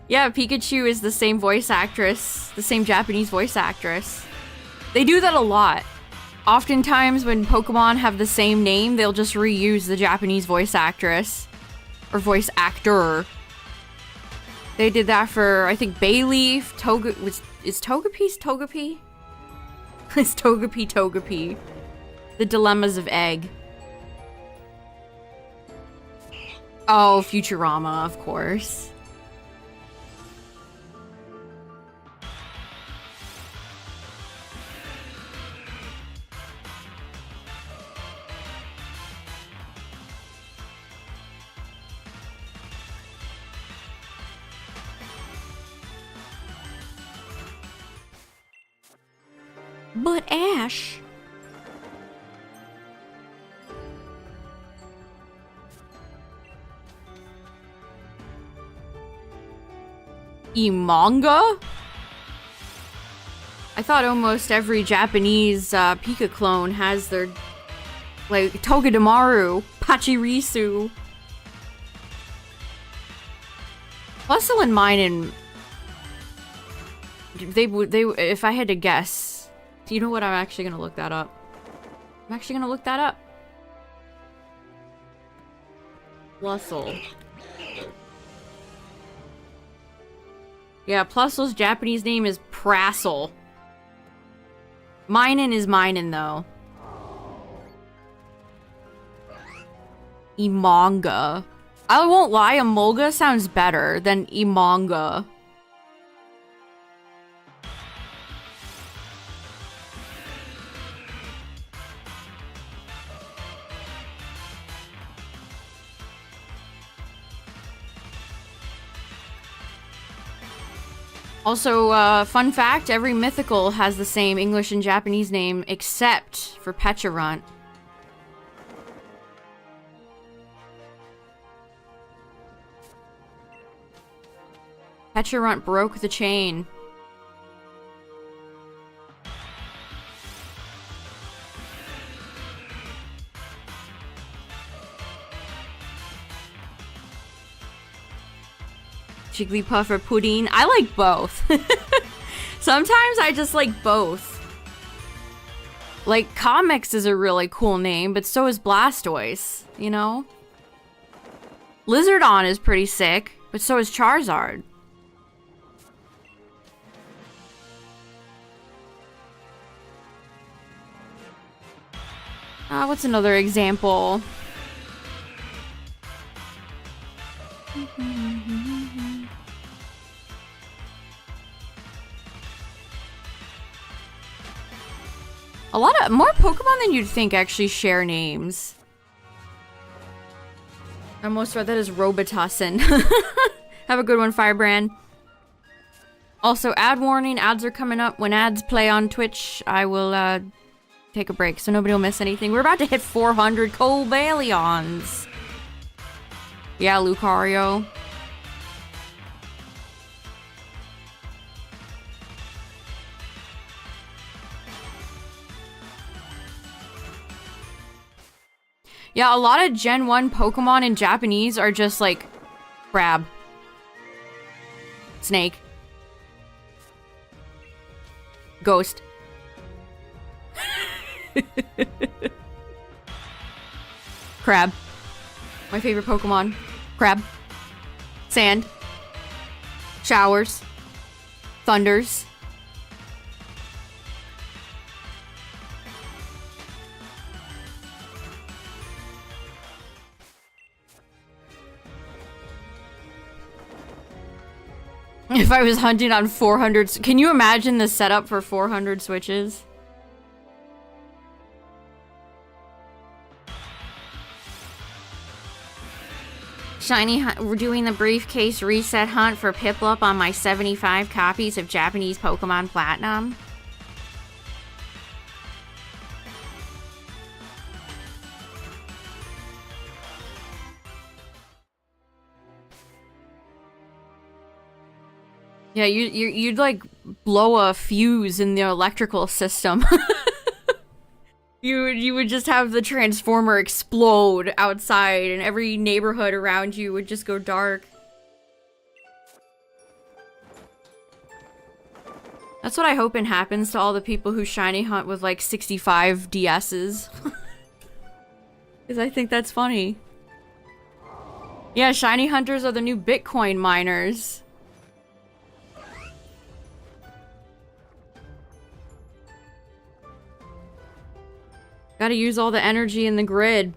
Yeah, Pikachu is the same voice actress, the same Japanese voice actress. They do that a lot. Oftentimes when Pokemon have the same name, they'll just reuse the Japanese voice actress. Or voice actor. They did that for, I think, Bayleaf, is Togepi's Togepi? It's Togepi. The Dilemmas of Egg. Oh, Futurama, of course. But Ash... Manga? I thought almost every Japanese Pika clone has their, like, Togedemaru, Pachirisu. Fossil and Minun, they if I had to guess, you know what? I'm actually gonna look that up. Plusle. Yeah, Plusle's Japanese name is Prassel. Minun is Minun, though. Emanga. I won't lie, Emolga sounds better than Emanga. Also, fun fact, every mythical has the same English and Japanese name except for Pecharunt. Pecharunt broke the chain. Jigglypuff or Pudding? I like both. Sometimes I just like both. Like, Comics is a really cool name, but so is Blastoise, you know? Lizardon is pretty sick, but so is Charizard. What's another example? A lot of more Pokemon than you'd think actually share names. I almost read that as Robitussin. Have a good one, Firebrand. Also, ad warning, ads are coming up. When ads play on Twitch, I will take a break so nobody will miss anything. We're about to hit 400 Cobalions. Yeah, Lucario. Yeah, a lot of Gen 1 Pokemon in Japanese are just like crab, snake, ghost. Crab. My favorite Pokemon. Crab. Sand. Showers. Thunders. If I was hunting on 400... Can you imagine the setup for 400 switches? Shiny, we're doing the briefcase reset hunt for Piplup on my 75 copies of Japanese Pokemon Platinum. Yeah, you'd like blow a fuse in the electrical system. You would just have the transformer explode outside and every neighborhood around you would just go dark. That's what I hope happens to all the people who shiny hunt with like 65 DSs. Because I think that's funny. Yeah, shiny hunters are the new Bitcoin miners. Gotta use all the energy in the grid.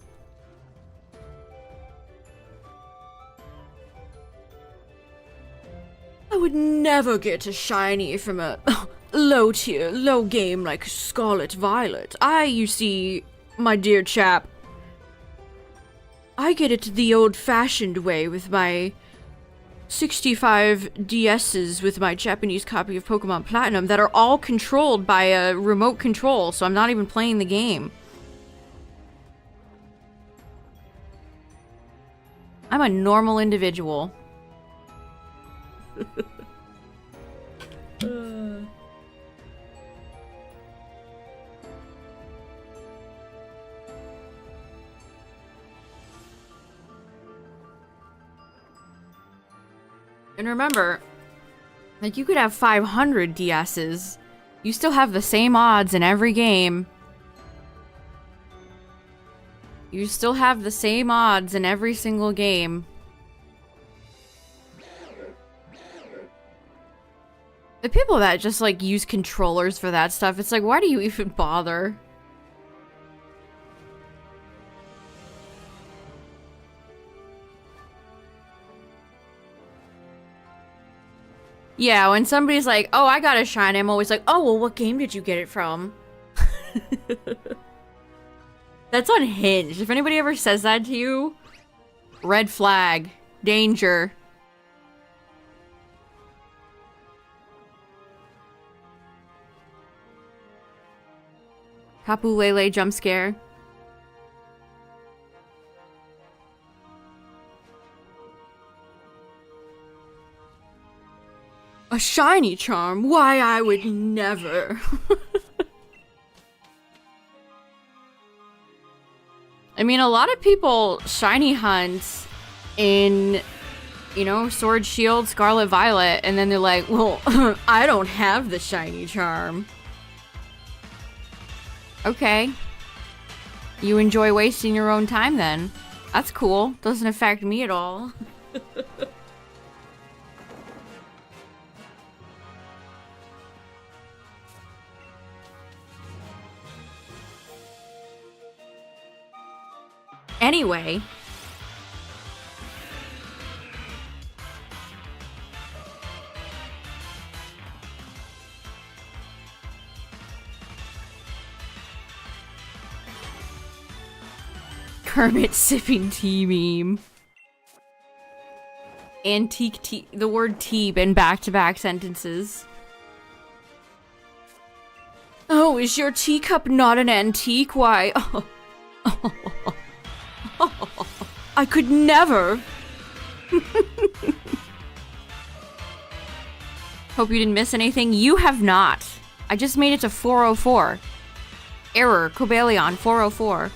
I would never get a shiny from a low tier, low game like Scarlet Violet. You see, my dear chap, I get it the old-fashioned way with my 65 DSs with my Japanese copy of Pokemon Platinum that are all controlled by a remote control, so I'm not even playing the game. I'm a normal individual. And remember, like, you could have 500 DSs. You still have the same odds in every game. You still have the same odds in every single game. The people that just, like, use controllers for that stuff, it's like, why do you even bother? Yeah, when somebody's like, oh, I got a shiny, I'm always like, oh, well, what game did you get it from? That's unhinged. If anybody ever says that to you, red flag. Danger. Kapu Lele jump scare. A shiny charm? Why, I would never. I mean, a lot of people shiny hunt in, you know, Sword, Shield, Scarlet, Violet, and then they're like, well, I don't have the shiny charm. Okay. You enjoy wasting your own time then. That's cool. Doesn't affect me at all. Anyway. Kermit sipping tea meme. Antique tea. The word tea in back-to-back sentences. Oh, is your teacup not an antique? Why? I could never. Hope you didn't miss anything. You have not. I just made it to 404. Error. Cobalion 404.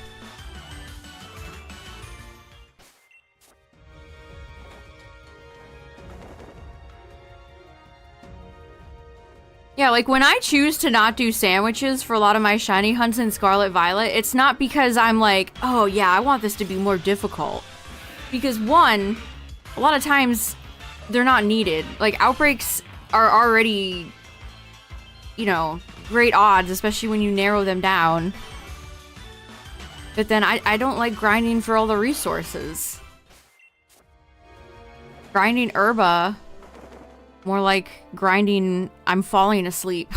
Yeah, like when I choose to not do sandwiches for a lot of my shiny hunts in Scarlet Violet, it's not because I'm like, oh yeah, I want this to be more difficult. Because one, a lot of times they're not needed. Like outbreaks are already, you know, great odds, especially when you narrow them down. But then I don't like grinding for all the resources. Grinding herba. More like grinding, I'm falling asleep.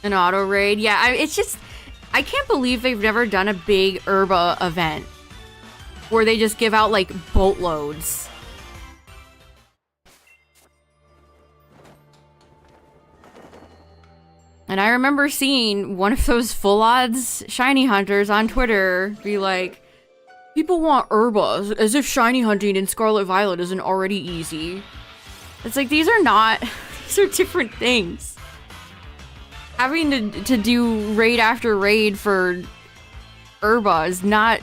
An auto raid. Yeah, it's just, I can't believe they've never done a big herba event where they just give out like boatloads. And I remember seeing one of those full odds shiny hunters on Twitter be like, people want Herba as if shiny hunting in Scarlet Violet isn't already easy. It's like, these are not, these are different things. Having to do raid after raid for Herba is not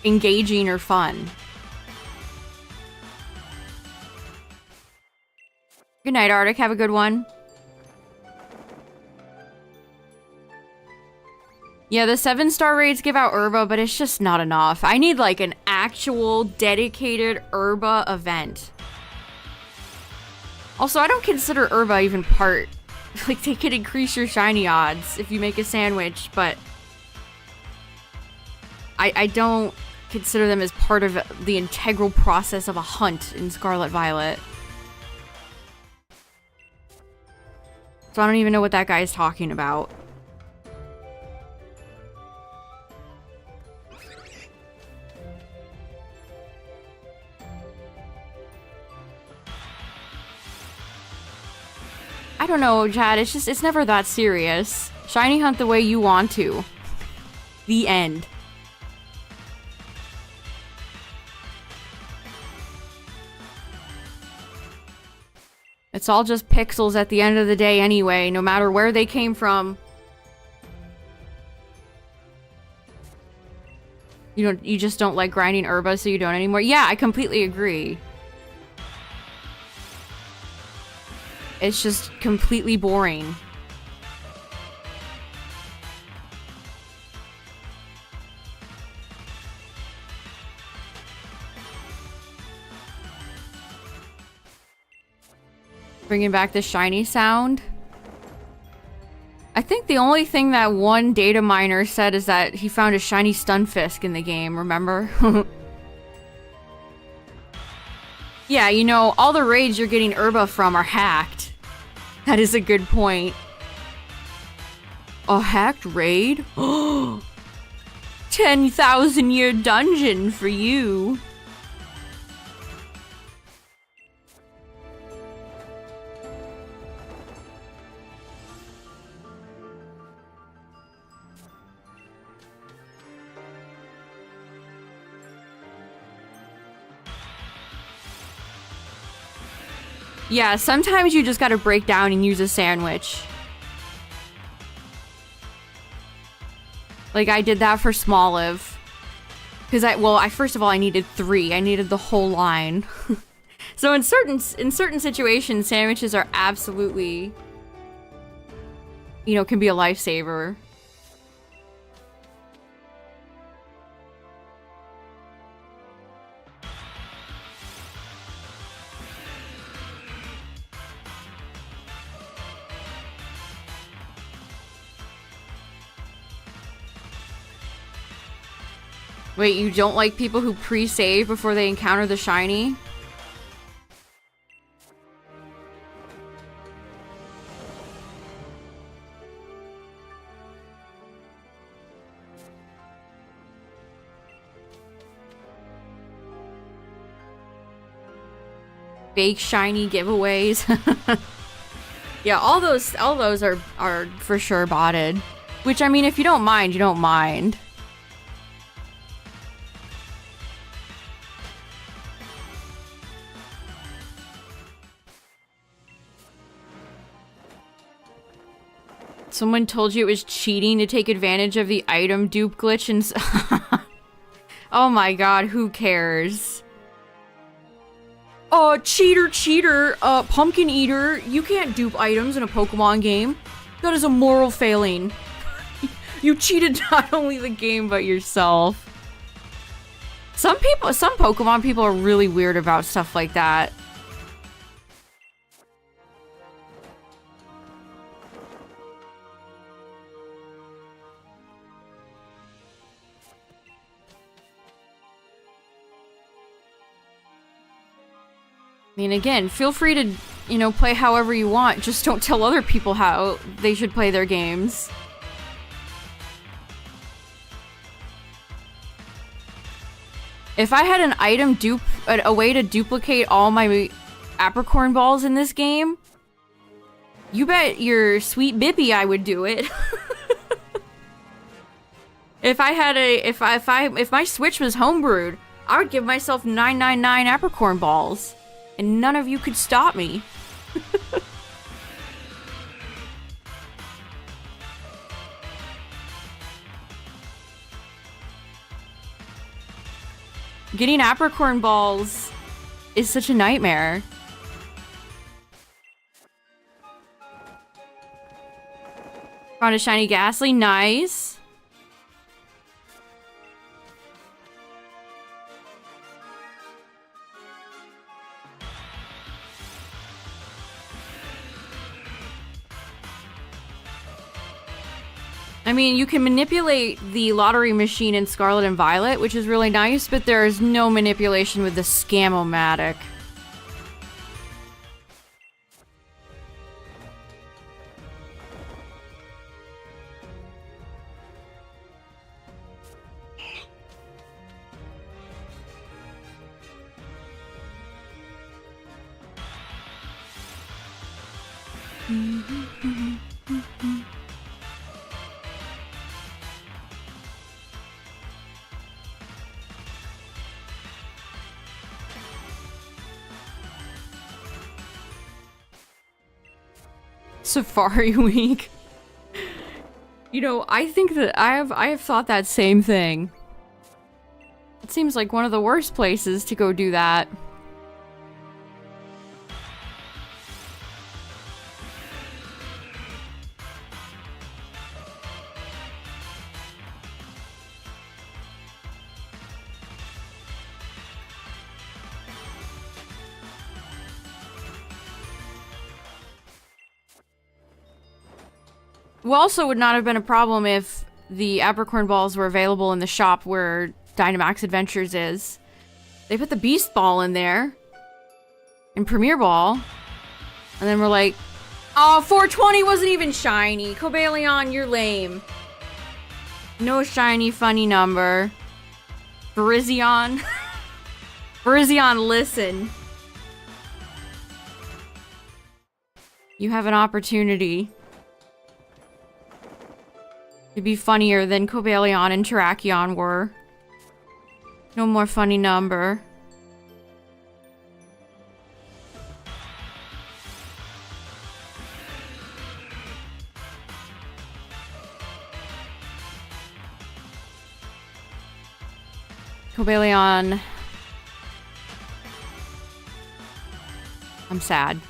engaging or fun. Good night, Arctic. Have a good one. Yeah, the 7-star raids give out Herba, but it's just not enough. I need like an actual dedicated Herba event. Also, I don't consider Herba even part. Like, they could increase your shiny odds if you make a sandwich, but I don't consider them as part of the integral process of a hunt in Scarlet Violet. So I don't even know what that guy is talking about. I don't know, Chad. It's never that serious. Shiny hunt the way you want to. The end. It's all just pixels at the end of the day anyway, no matter where they came from. You just don't like grinding Herba, so you don't anymore? Yeah, I completely agree. It's just completely boring. Bringing back the shiny sound. I think the only thing that one data miner said is that he found a shiny Stunfisk in the game, remember? Yeah, you know, all the raids you're getting Herba from are hacked. That is a good point. A hacked raid? 10,000 year dungeon for you. Yeah, sometimes you just gotta break down and use a sandwich. Like, I did that for Smoliv. Because first of all, I needed 3. I needed the whole line. So in certain situations, sandwiches are absolutely, can be a lifesaver. Wait, you don't like people who pre-save before they encounter the shiny? Fake shiny giveaways. Yeah, all those are for sure botted. Which, I mean, if you don't mind, you don't mind. Someone told you it was cheating to take advantage of the item dupe glitch and oh my god, who cares? Oh, cheater, pumpkin eater, you can't dupe items in a Pokemon game. That is a moral failing. You cheated not only the game, but yourself. Some Pokemon people are really weird about stuff like that. I mean, again, feel free to, play however you want. Just don't tell other people how they should play their games. If I had an item a way to duplicate all my Apricorn balls in this game, You bet your sweet Bippy I would do it. If I had if my Switch was homebrewed, I would give myself 999 apricorn balls, and none of you could stop me. Getting apricorn balls is such a nightmare. Found a shiny Ghastly, nice. I mean, you can manipulate the lottery machine in Scarlet and Violet, which is really nice, but there is no manipulation with the Scam-O-Matic. Safari Week. You know, I think that I have thought that same thing. It seems like one of the worst places to go do that. Well, also would not have been a problem if the apricorn balls were available in the shop where Dynamax Adventures is. They put the Beast Ball in there. And Premier Ball. And then we're like, oh, 420 wasn't even shiny. Cobalion, you're lame. No shiny funny number. Virizion. Virizion, listen. You have an opportunity to be funnier than Cobalion and Terrakion were. No more funny number. Cobalion. I'm sad.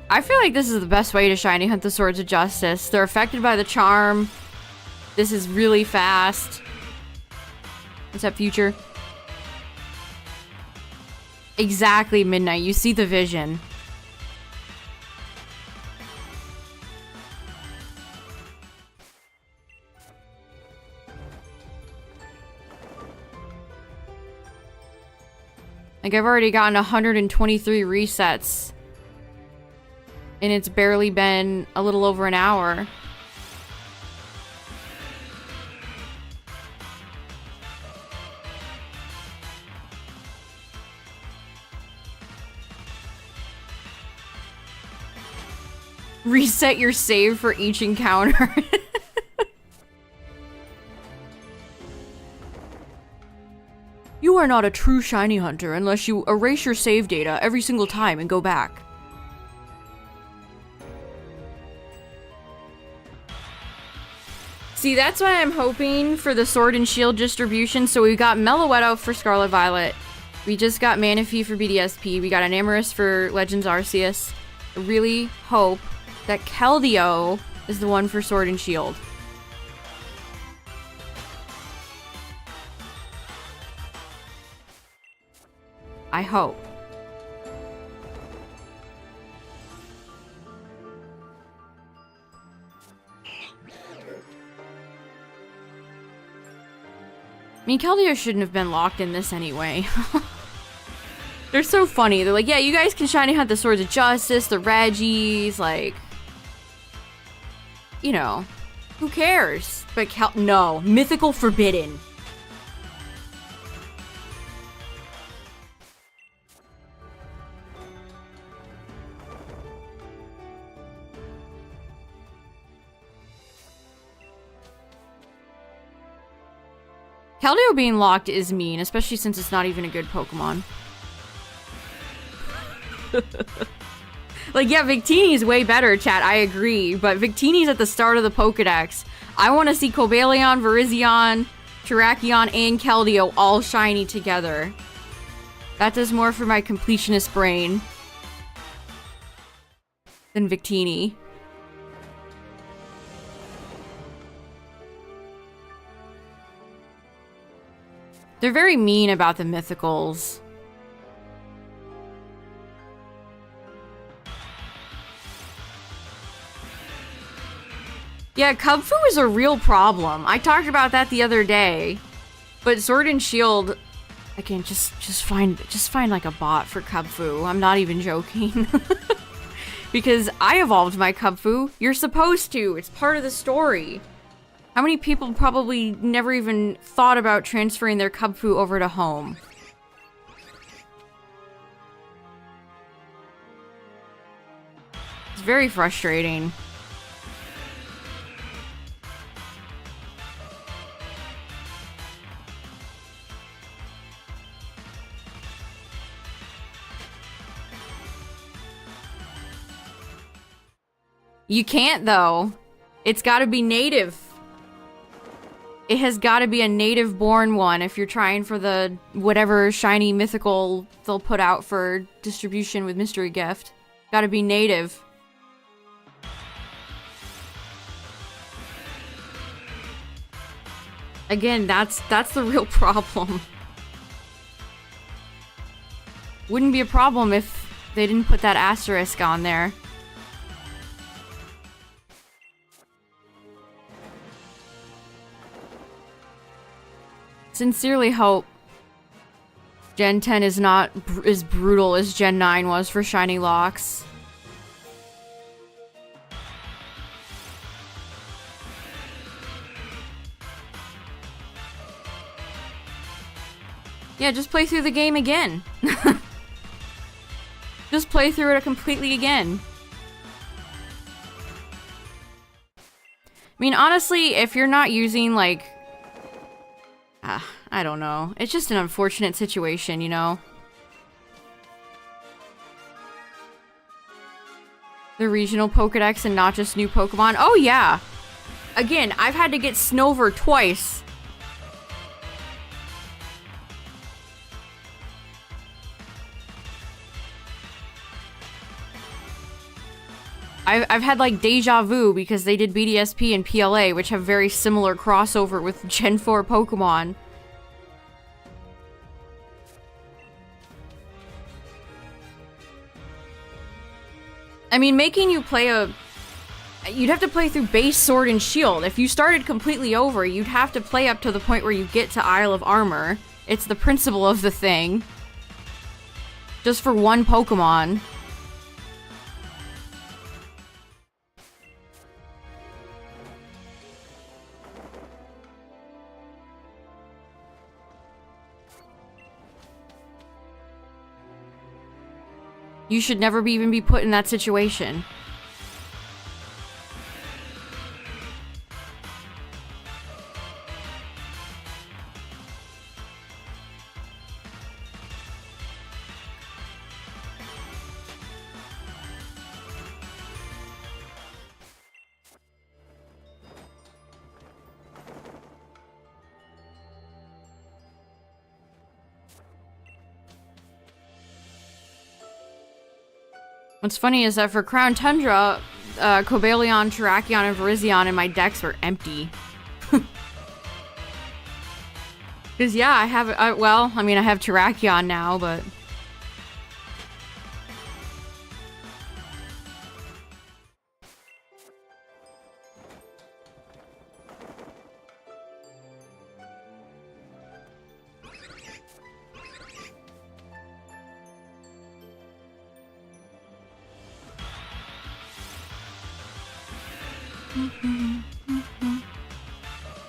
I feel like this is the best way to shiny hunt the Swords of Justice. They're affected by the charm. This is really fast. What's up, Future? Exactly, Midnight. You see the vision. Like, I've already gotten 123 resets. And it's barely been a little over an hour. Reset your save for each encounter. You are not a true shiny hunter unless you erase your save data every single time and go back. See, that's why I'm hoping for the Sword and Shield distribution. So we got Meloetta for Scarlet Violet. We just got Manaphy for BDSP. We got an Amorous for Legends Arceus. I really hope that Keldeo is the one for Sword and Shield. I hope. I mean, Keldeo shouldn't have been locked in this anyway. They're so funny. They're like, yeah, you guys can shiny hunt the Swords of Justice, the Reggies, like... You know. Who cares? But no. Mythical forbidden. Keldeo being locked is mean, especially since it's not even a good Pokemon. Like, yeah, Victini's way better, chat, I agree, but Victini's at the start of the Pokedex. I want to see Cobalion, Virizion, Terrakion, and Keldeo all shiny together. That does more for my completionist brain than Victini. They're very mean about the mythicals. Yeah, Cubfu is a real problem. I talked about that the other day. But Sword and Shield, again, just find like a bot for Cubfu. I'm not even joking. Because I evolved my Cubfu. You're supposed to. It's part of the story. How many people probably never even thought about transferring their Cubfu over to home? It's very frustrating. You can't, though. It's gotta be native. It has gotta be a native-born one if you're trying for the whatever shiny mythical they'll put out for distribution with Mystery Gift. Gotta be native. Again, that's the real problem. Wouldn't be a problem if they didn't put that asterisk on there. Sincerely hope Gen 10 is not as brutal as Gen 9 was for shiny locks. Yeah, just play through the game again. Just play through it completely again. I mean, honestly, if you're not using, like... I don't know. It's just an unfortunate situation, you know? The regional Pokedex and not just new Pokemon. Oh, yeah! Again, I've had to get Snover twice. I've had, like, Deja Vu because they did BDSP and PLA, which have very similar crossover with Gen 4 Pokemon. I mean, making you play you'd have to play through base Sword and Shield. If you started completely over, you'd have to play up to the point where you get to Isle of Armor. It's the principle of the thing. Just for one Pokemon. You should never even be put in that situation. What's funny is that for Crown Tundra, Cobalion, Terrakion, and Virizion in my decks were empty. Because, yeah, I have, well, I mean, I have Terrakion now, but...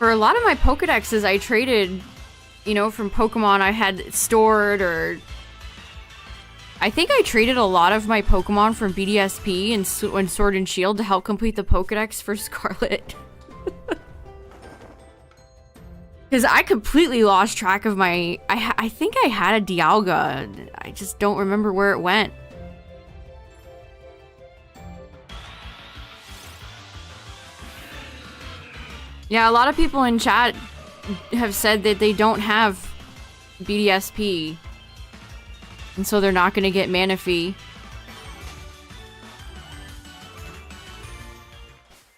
For a lot of my Pokedexes, I traded, you know, from Pokemon I had stored, or... I think I traded a lot of my Pokemon from BDSP and Sword and Shield to help complete the Pokedex for Scarlet. Because I completely lost track of my... I think I had a Dialga. I just don't remember where it went. Yeah, a lot of people in chat have said that they don't have BDSP. And so they're not going to get Manaphy.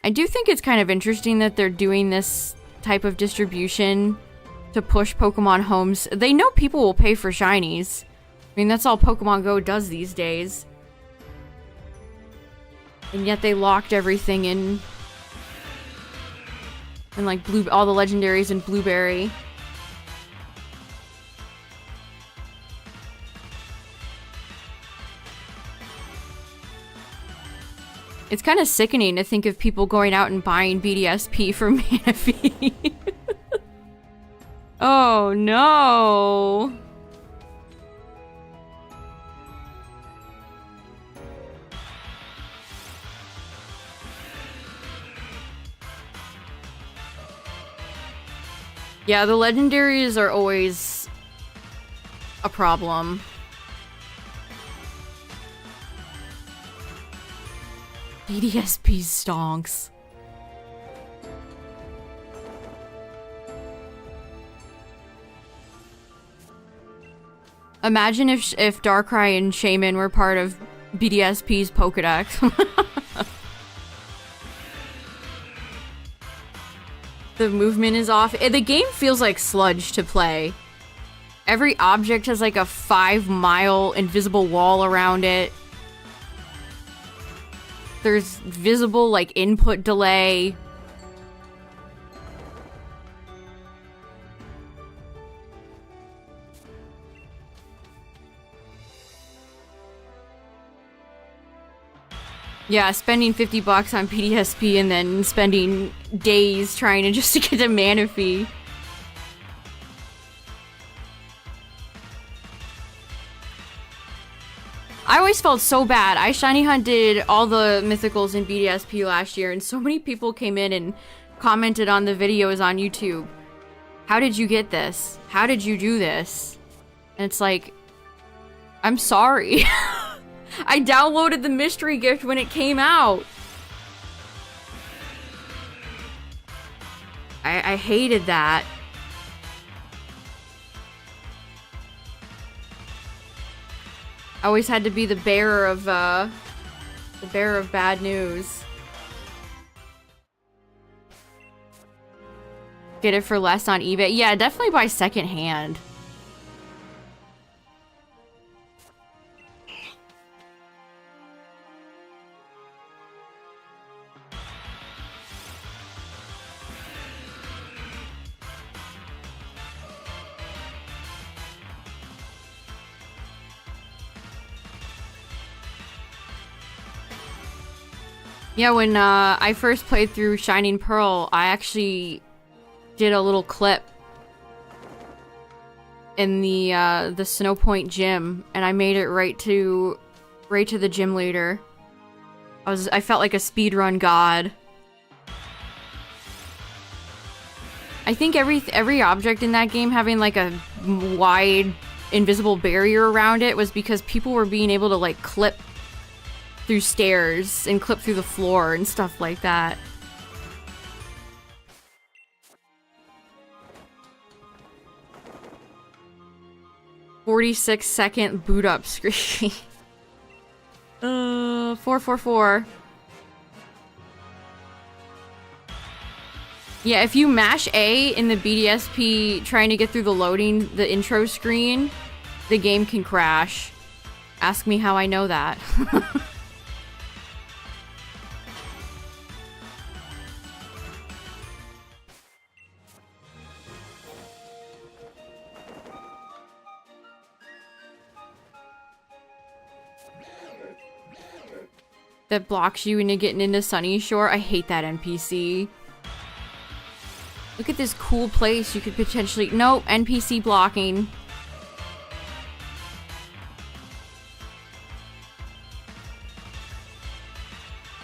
I do think it's kind of interesting that they're doing this type of distribution to push Pokemon homes. They know people will pay for shinies. I mean, that's all Pokemon Go does these days. And yet they locked everything in... And like all the legendaries in Blueberry. It's kind of sickening to think of people going out and buying BDSP for Manaphy. Oh no. Yeah, the legendaries are always a problem. BDSP stonks. Imagine if Darkrai and Shaman were part of BDSP's Pokedex. The movement is off. The game feels like sludge to play. Every object has like a 5-mile invisible wall around it. There's visible like input delay. Yeah, spending $50 on PDSP and then spending days trying to just to get a Manaphy. I always felt so bad. I shiny hunted all the mythicals in BDSP last year, and so many people came in and commented on the videos on YouTube. How did you get this? How did you do this? And it's like, I'm sorry. I downloaded the mystery gift when it came out. I hated that. I always had to be the bearer of bad news. Get it for less on eBay. Yeah, definitely buy secondhand. Yeah, when I first played through Shining Pearl, I actually did a little clip in the Snowpoint gym, and I made it right to the gym leader. I felt like a speedrun god. I think every object in that game having like a wide invisible barrier around it was because people were being able to like clip through stairs and clip through the floor and stuff like that. "46-second boot up screen." 444. Yeah, if you mash A in the BDSP trying to get through the intro screen, the game can crash. Ask me how I know that. That blocks you into getting into Sunny Shore. I hate that NPC. Look at this cool place you could potentially... Nope, NPC blocking.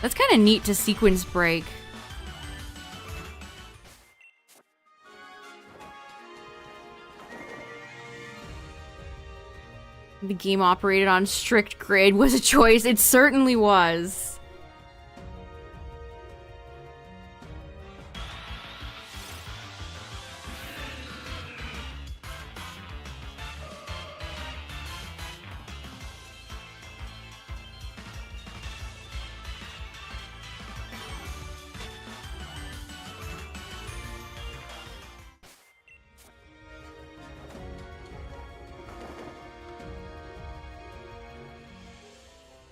That's kind of neat to sequence break. The game operated on strict grid was a choice. It certainly was.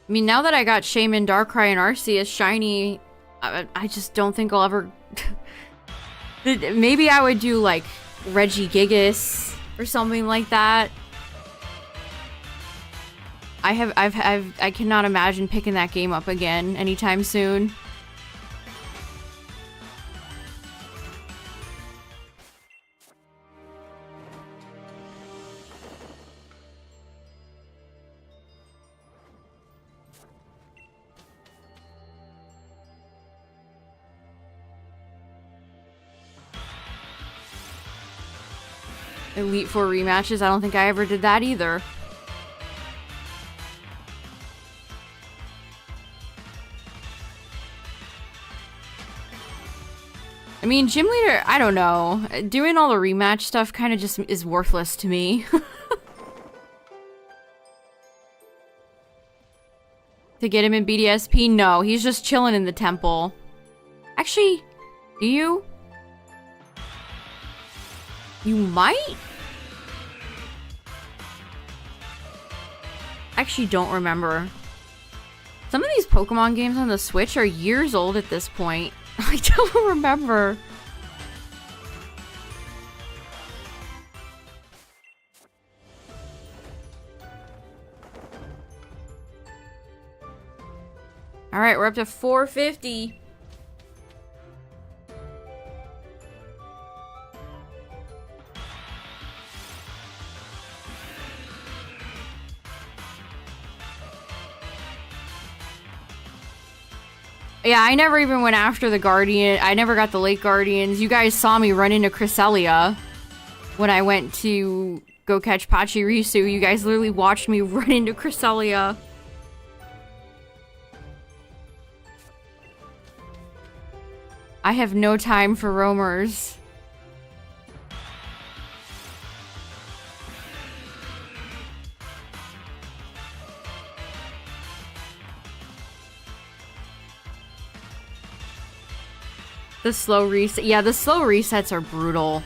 I mean, now that I got Shaman, Darkrai, and Arceus shiny, I just don't think I'll ever... Maybe I would do, like, Regigigas or something like that. I cannot imagine picking that game up again anytime soon. Elite Four rematches, I don't think I ever did that either. I mean, Gym Leader, I don't know. Doing all the rematch stuff kind of just is worthless to me. To get him in BDSP? No, he's just chilling in the temple. Actually, do you? You might? Actually don't remember. Some of these Pokemon games on the Switch are years old at this point. I don't remember. Alright, we're up to 450. Yeah, I never even went after the Guardian. I never got the Lake Guardians. You guys saw me run into Cresselia when I went to go catch Pachirisu. You guys literally watched me run into Cresselia. I have no time for roamers. The slow reset. Yeah, the slow resets are brutal.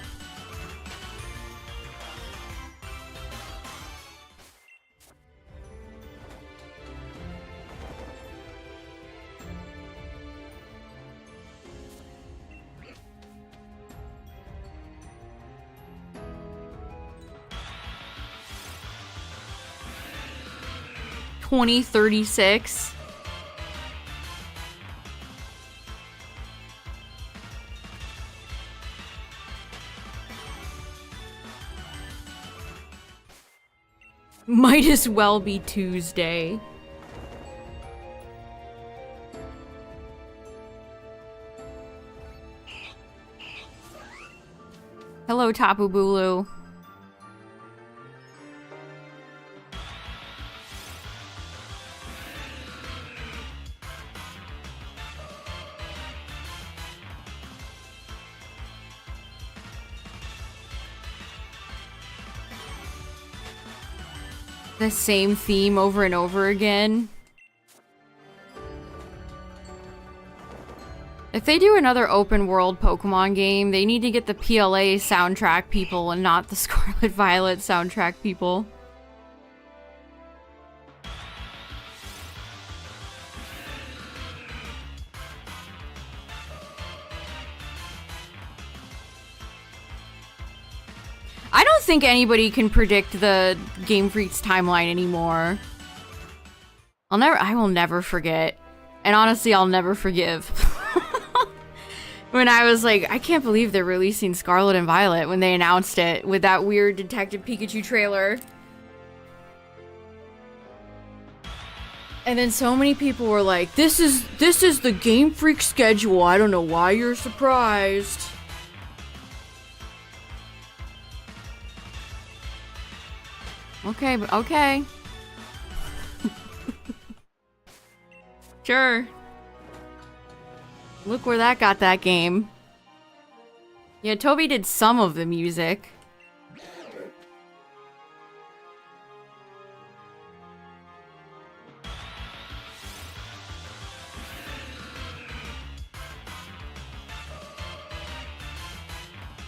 $20.36. Might as well be Tuesday. Hello, Tapu Bulu. The same theme over and over again. If they do another open world Pokemon game, they need to get the PLA soundtrack people and not the Scarlet Violet soundtrack people. I don't think anybody can predict the Game Freak's timeline anymore. I will never forget. And honestly, I'll never forgive. When I was like, I can't believe they're releasing Scarlet and Violet when they announced it with that weird Detective Pikachu trailer. And then so many people were like, this is the Game Freak schedule. I don't know why you're surprised. Okay, but okay. Sure. Look where that got that game. Yeah, Toby did some of the music.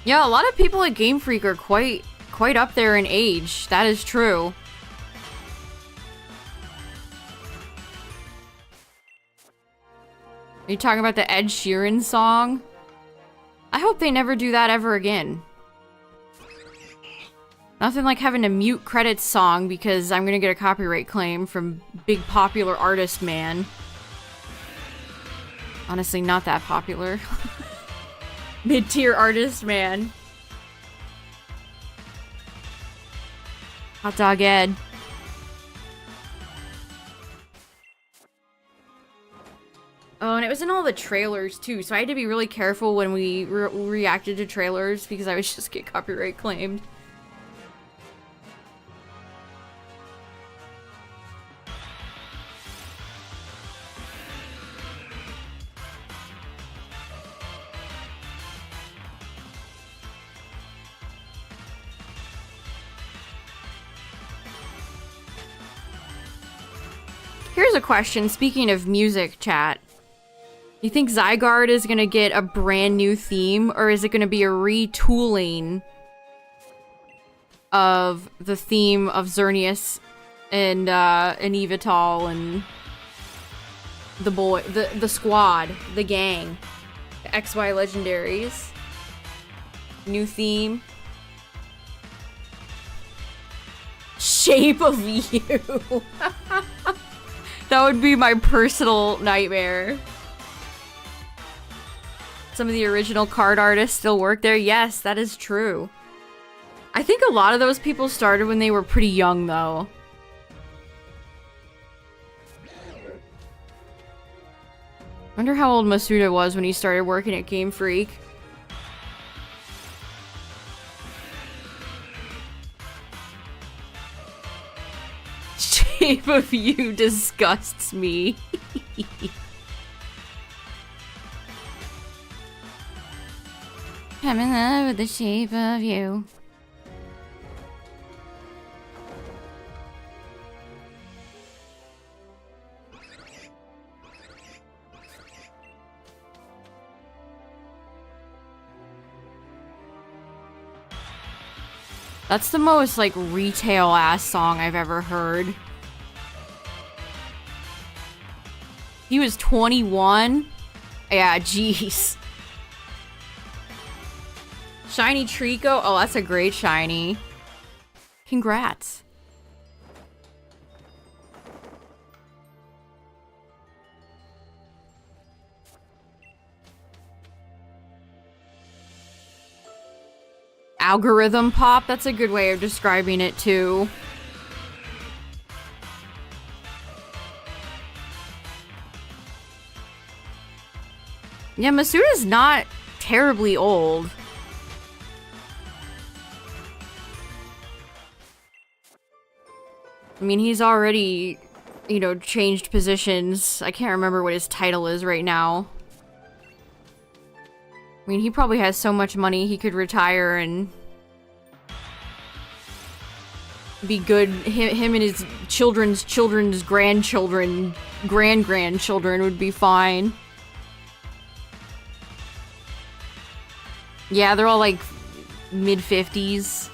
Yeah, a lot of people at Game Freak are quite up there in age. That is true. Are you talking about the Ed Sheeran song? I hope they never do that ever again. Nothing like having a mute credits song because I'm gonna get a copyright claim from big popular artist man. Honestly, not that popular. Mid-tier artist man. Hot Dog Ed. Oh, and it was in all the trailers too, so I had to be really careful when we reacted to trailers because I would just get copyright claimed. Here's a question, speaking of music, chat. You think Zygarde is gonna get a brand new theme, or is it gonna be a retooling of the theme of Xerneas and Yveltal and the squad, the gang, the XY legendaries? New theme. Shape of You. That would be my personal nightmare. Some of the original card artists still work there. Yes, that is true. I think a lot of those people started when they were pretty young, though. Wonder how old Masuda was when he started working at Game Freak. Shape of You disgusts me. I'm in love with the shape of you. That's the most, like, retail-ass song I've ever heard. He was 21? Yeah, jeez. Shiny Trico? Oh, that's a great shiny. Congrats. Algorithm pop? That's a good way of describing it, too. Yeah, Masuda's not terribly old. I mean, he's already, you know, changed positions. I can't remember what his title is right now. I mean, he probably has so much money he could retire and be good. Him and his children's grandchildren, grandchildren would be fine. Yeah, they're all like mid-50s.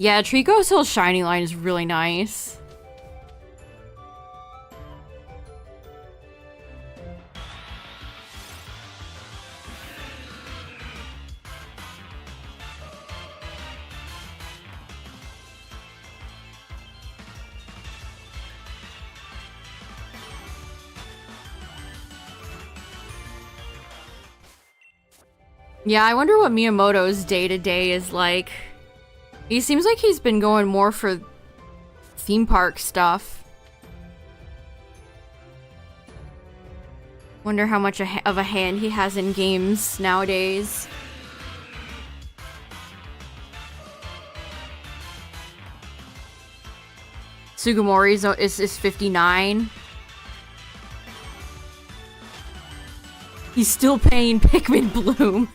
Yeah, Trico's Hill Shiny line is really nice. Yeah, I wonder what Miyamoto's day-to-day is like. He seems like he's been going more for theme park stuff. Wonder how much of a hand he has in games nowadays. Sugimori is 59. He's still paying Pikmin Bloom.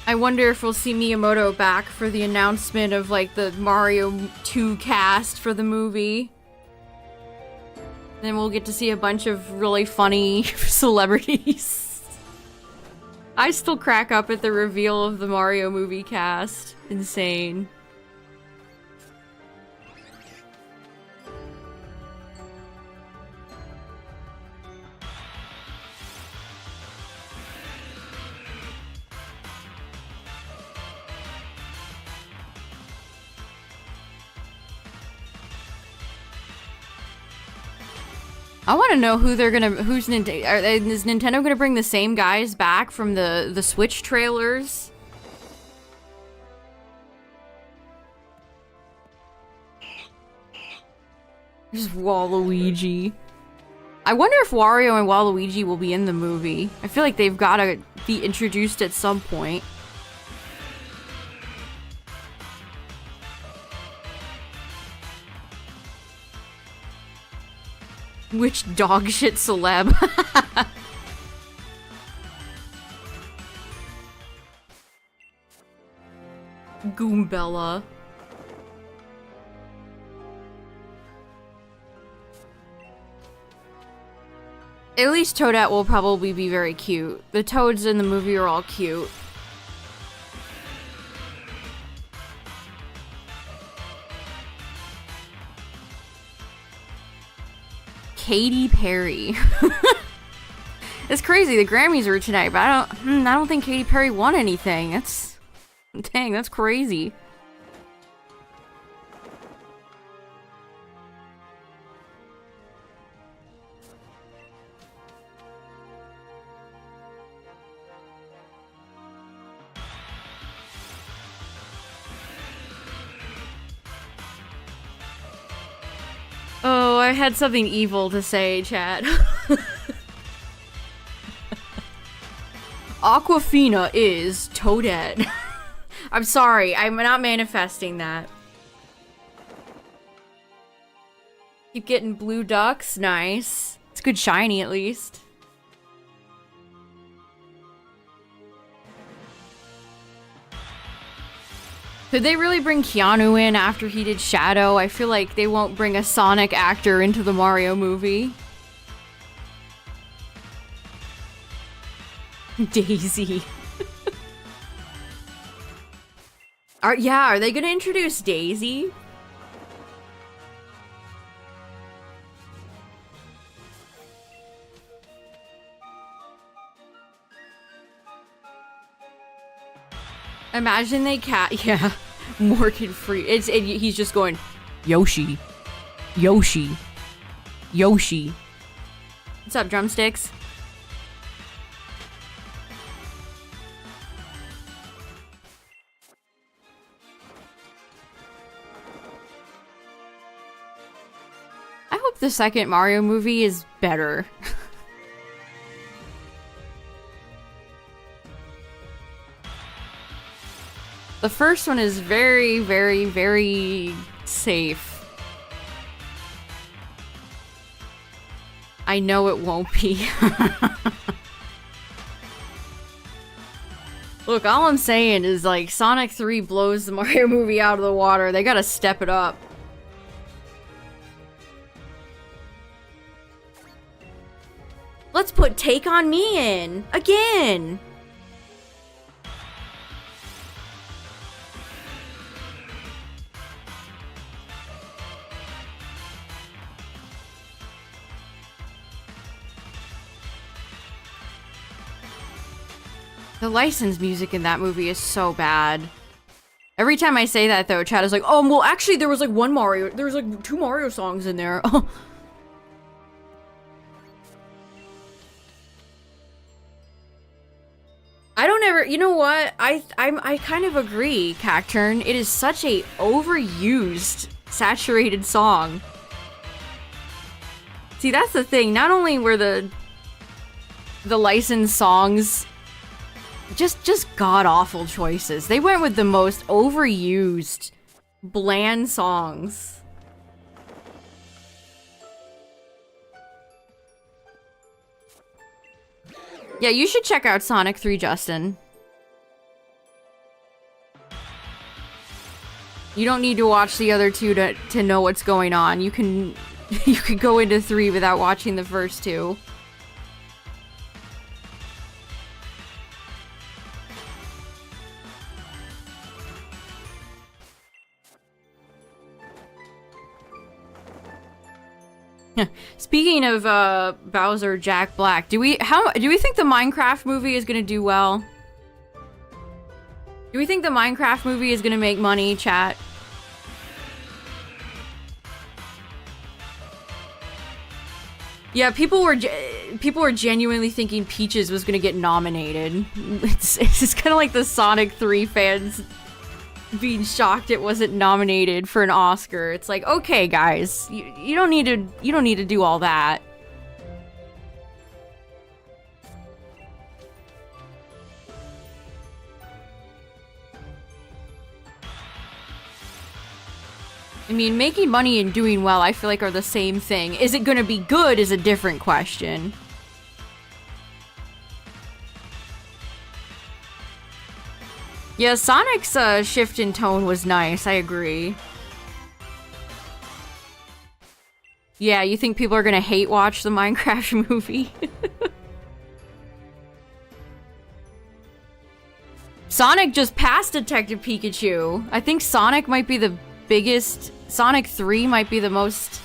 I wonder if we'll see Miyamoto back for the announcement of like the Mario 2 cast for the movie. Then we'll get to see a bunch of really funny celebrities. I still crack up at the reveal of the Mario movie cast. Insane. I want to know who they're gonna, is Nintendo gonna bring the same guys back from the Switch trailers? There's Waluigi. I wonder if Wario and Waluigi will be in the movie. I feel like they've gotta be introduced at some point. Which dogshit celeb? Goombella. At least Toadette will probably be very cute. The toads in the movie are all cute. Katy Perry. It's crazy. The Grammys were tonight, but I don't think Katy Perry won anything. Dang, that's crazy. Oh, I had something evil to say, chat. Aquafina is Toadette. I'm sorry, I'm not manifesting that. Keep getting blue ducks, nice. It's good shiny at least. Could they really bring Keanu in after he did Shadow? I feel like they won't bring a Sonic actor into the Mario movie. Daisy. Are they gonna introduce Daisy? Imagine they yeah, Morgan Free. He's just going, Yoshi, Yoshi, Yoshi. What's up, drumsticks? I hope the second Mario movie is better. The first one is very, very, very safe. I know it won't be. Look, all I'm saying is, like, Sonic 3 blows the Mario movie out of the water. They gotta step it up. Let's put Take On Me in! Again! The licensed music in that movie is so bad. Every time I say that, though, Chad is like, oh, well, actually, there was, like, there was, like, 2 Mario songs in there. I don't ever, you know what? I kind of agree, Cacturn. It is such a overused, saturated song. See, that's the thing. Not only were the licensed songs just god-awful choices. They went with the most overused, bland songs. Yeah, you should check out Sonic 3, Justin. You don't need to watch the other 2 to know what's going on. You can go into 3 without watching the first 2. Speaking of Bowser, Jack Black, do we think the Minecraft movie is gonna do well? Do we think the Minecraft movie is gonna make money, chat? Yeah, people were genuinely thinking Peaches was gonna get nominated. It's kind of like the Sonic 3 fans being shocked it wasn't nominated for an Oscar. It's like, okay, guys, you don't need to do all that. I mean, making money and doing well, I feel like are the same thing. Is it gonna be good is a different question. Yeah, Sonic's shift in tone was nice, I agree. Yeah, you think people are gonna hate watch the Minecraft movie? Sonic just passed Detective Pikachu. I think Sonic might be the biggest... Sonic 3 might be the most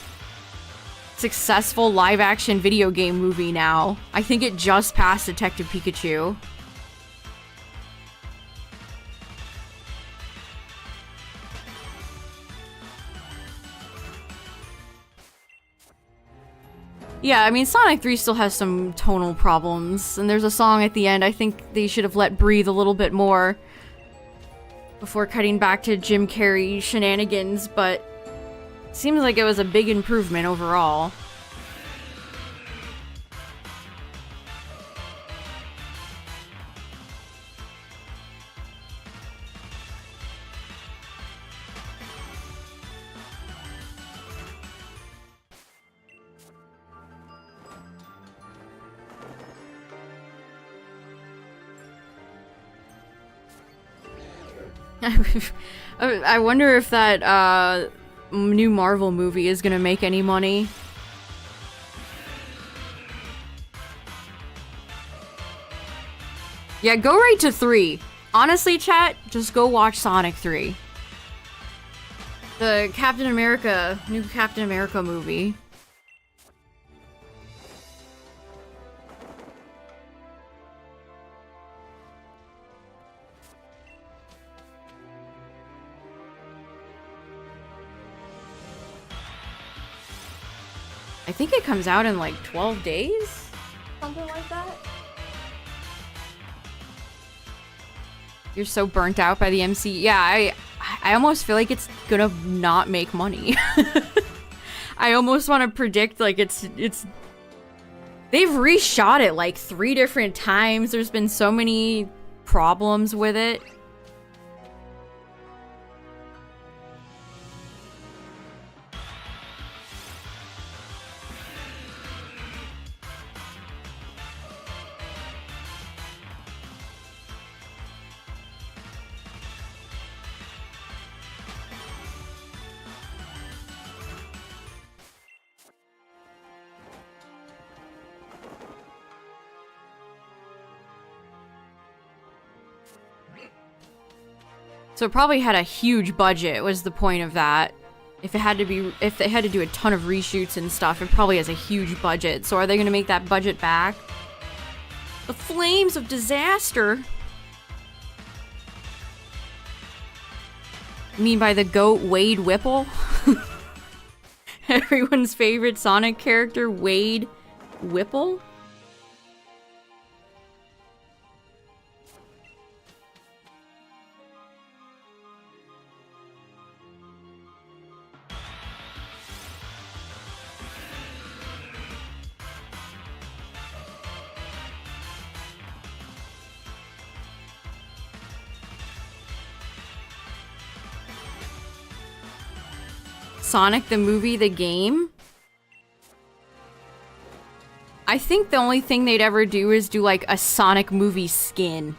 successful live-action video game movie now. I think it just passed Detective Pikachu. Yeah, I mean, Sonic 3 still has some tonal problems, and there's a song at the end I think they should have let breathe a little bit more before cutting back to Jim Carrey shenanigans, but it seems like it was a big improvement overall. I wonder if that new Marvel movie is gonna make any money. Yeah, go right to 3. Honestly, chat, just go watch Sonic 3. The new Captain America movie. I think it comes out in like 12 days? Something like that? You're so burnt out by the MC. Yeah, I almost feel like it's gonna not make money. I almost want to predict like it's they've reshot it like 3 different times. There's been so many problems with it. So it probably had a huge budget, was the point of that. If they had to do a ton of reshoots and stuff, it probably has a huge budget. So are they going to make that budget back? The flames of disaster. You mean by the goat Wade Whipple? Everyone's favorite Sonic character, Wade Whipple? Sonic the movie, the game? I think the only thing they'd ever do is do like a Sonic movie skin.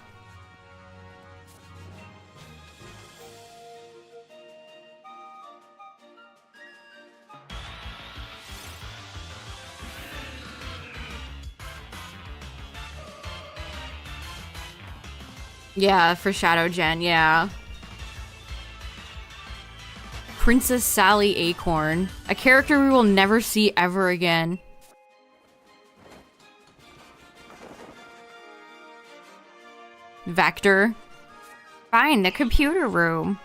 Yeah, for Shadow Gen, yeah. Princess Sally Acorn. A character we will never see ever again. Vector. Find the computer room.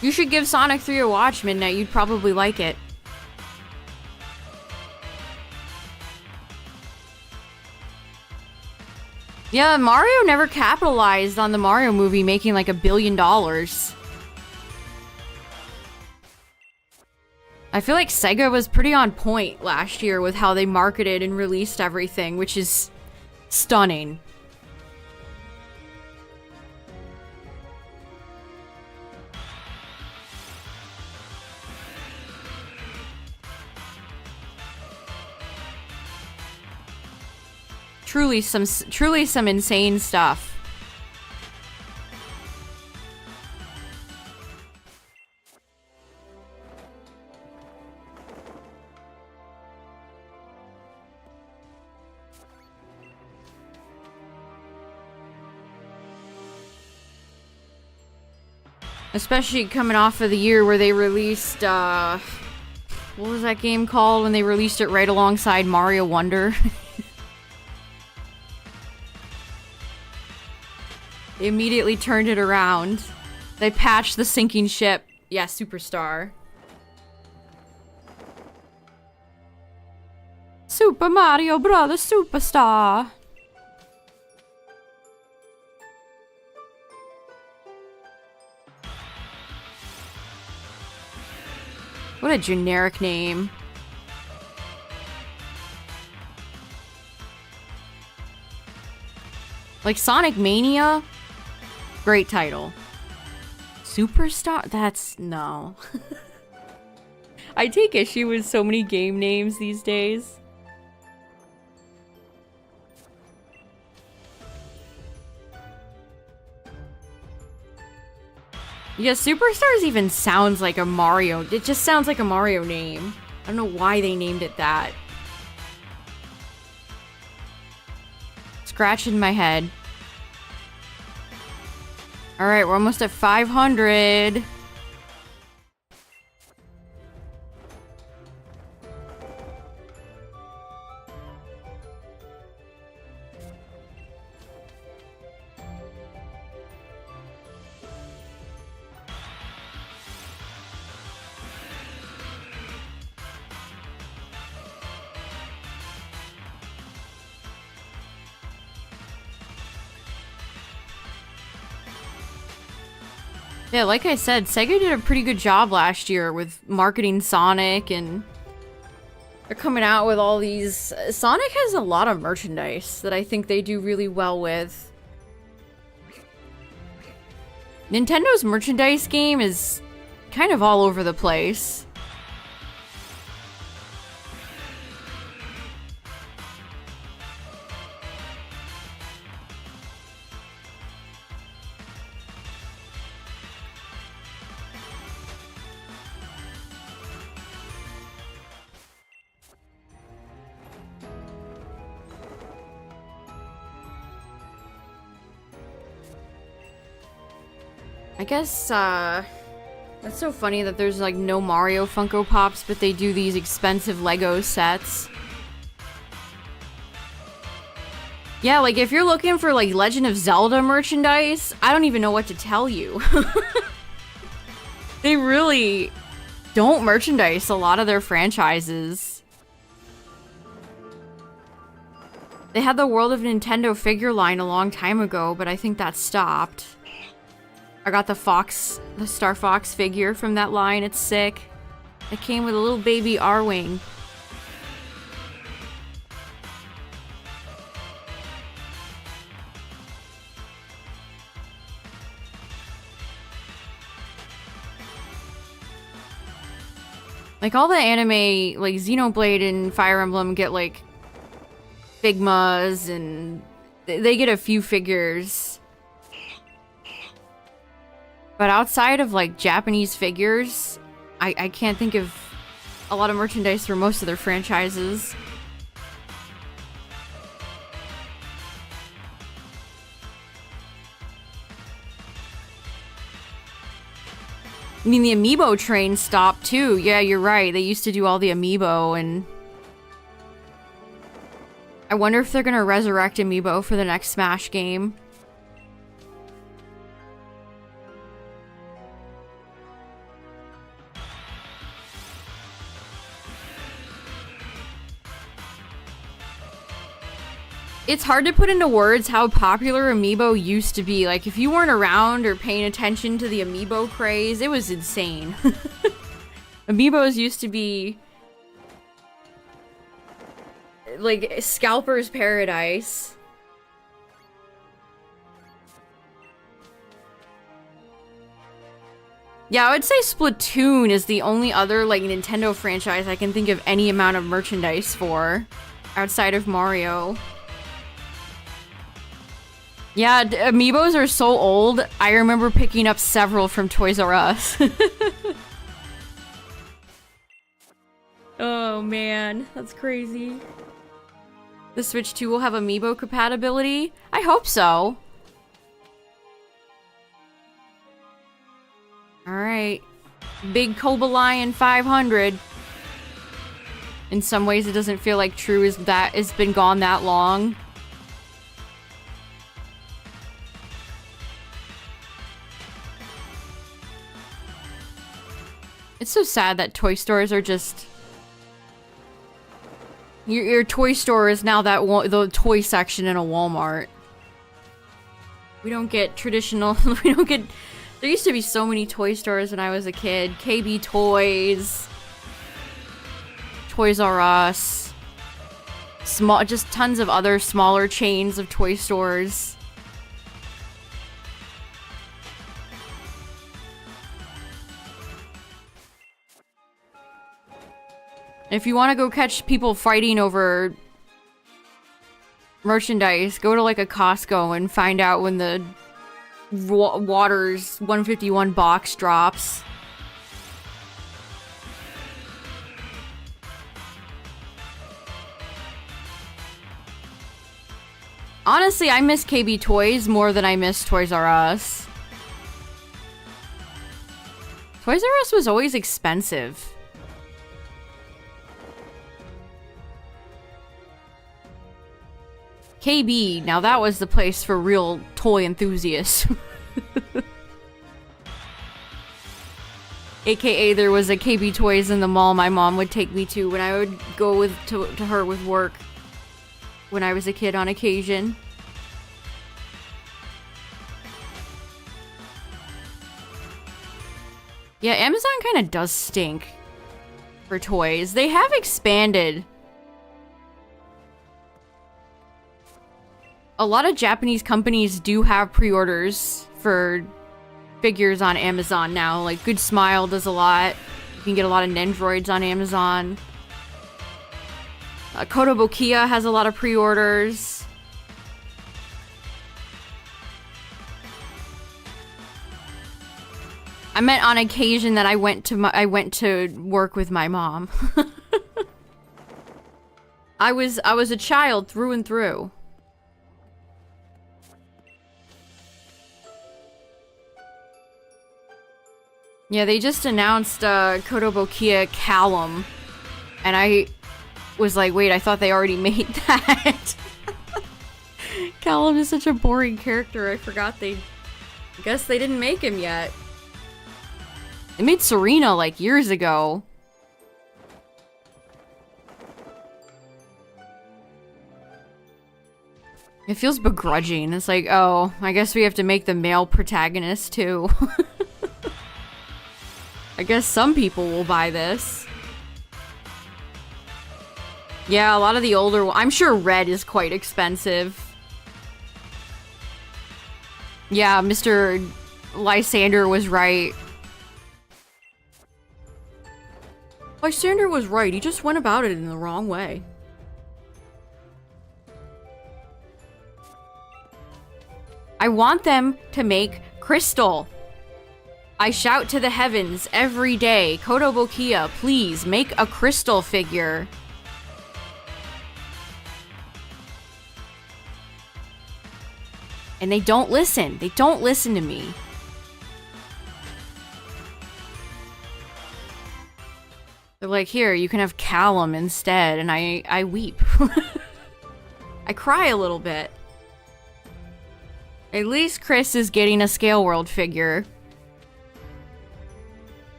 You should give Sonic 3 a watch, Midnight. You'd probably like it. Yeah, Mario never capitalized on the Mario movie making like $1 billion. I feel like Sega was pretty on point last year with how they marketed and released everything, which is stunning. Truly some insane stuff. Especially coming off of the year where they released, what was that game called when they released it right alongside Mario Wonder? They immediately turned it around. They patched the sinking ship. Yeah, Superstar. Super Mario Brothers Superstar. What a generic name. Like Sonic Mania? Great title. Superstar? That's... no. I take issue with so many game names these days. Yeah, Superstars even sounds like a Mario. It just sounds like a Mario name. I don't know why they named it that. Scratching my head. Alright, we're almost at 500. Yeah, like I said, Sega did a pretty good job last year with marketing Sonic, and they're coming out with all these... Sonic has a lot of merchandise that I think they do really well with. Nintendo's merchandise game is kind of all over the place. I guess, that's so funny that there's, like, no Mario Funko Pops, but they do these expensive Lego sets. Yeah, like if you're looking for like Legend of Zelda merchandise, I don't even know what to tell you. They really don't merchandise a lot of their franchises. They had the World of Nintendo figure line a long time ago, but I think that stopped. I got the Star Fox figure from that line. It's sick. It came with a little baby R-Wing. Like all the anime, like Xenoblade and Fire Emblem get like Figmas and they get a few figures. But outside of like Japanese figures, I can't think of a lot of merchandise for most of their franchises. I mean, the amiibo train stopped too. Yeah, you're right. They used to do all the amiibo, and I wonder if they're gonna resurrect amiibo for the next Smash game. It's hard to put into words how popular amiibo used to be. Like, if you weren't around or paying attention to the amiibo craze, it was insane. Amiibos used to be like scalper's paradise. Yeah, I would say Splatoon is the only other like Nintendo franchise I can think of any amount of merchandise for outside of Mario. Yeah, amiibos are so old. I remember picking up several from Toys R Us. Oh man, that's crazy. The Switch 2 will have amiibo compatibility? I hope so. Alright. Big Cobalion 500. In some ways it doesn't feel like true as that it's been gone that long. It's so sad that toy stores are just... Your toy store is now the toy section in a Walmart. We don't get traditional... we don't get... There used to be so many toy stores when I was a kid. KB Toys. Toys R Us. Just tons of other smaller chains of toy stores. If you want to go catch people fighting over merchandise, go to like a Costco and find out when the Waters 151 box drops. Honestly, I miss KB Toys more than I miss Toys R Us. Toys R Us was always expensive. KB, now that was the place for real toy enthusiasts. AKA there was a KB Toys in the mall my mom would take me to when I would go to her with work when I was a kid on occasion. Yeah, Amazon kind of does stink for toys. They have expanded. A lot of Japanese companies do have pre-orders for figures on Amazon now. Like Good Smile does a lot. You can get a lot of Nendroids on Amazon. Kotobukiya has a lot of pre-orders. I meant on occasion that I went to work with my mom. I was a child through and through. Yeah, they just announced Kotobukiya Callum, and I was like, wait, I thought they already made that. Callum is such a boring character. I forgot I guess they didn't make him yet. They made Serena like years ago. It feels begrudging. It's like, oh, I guess we have to make the male protagonist too. I guess some people will buy this. Yeah, a lot of the older I'm sure red is quite expensive. Yeah, Mr. Lysander was right. Lysander was right. He just went about it in the wrong way. I want them to make crystal. I shout to the heavens every day. Kotobukiya, please make a crystal figure. And they don't listen. They don't listen to me. They're like, here, you can have Callum instead. And I weep. I cry a little bit. At least Chris is getting a Scale World figure.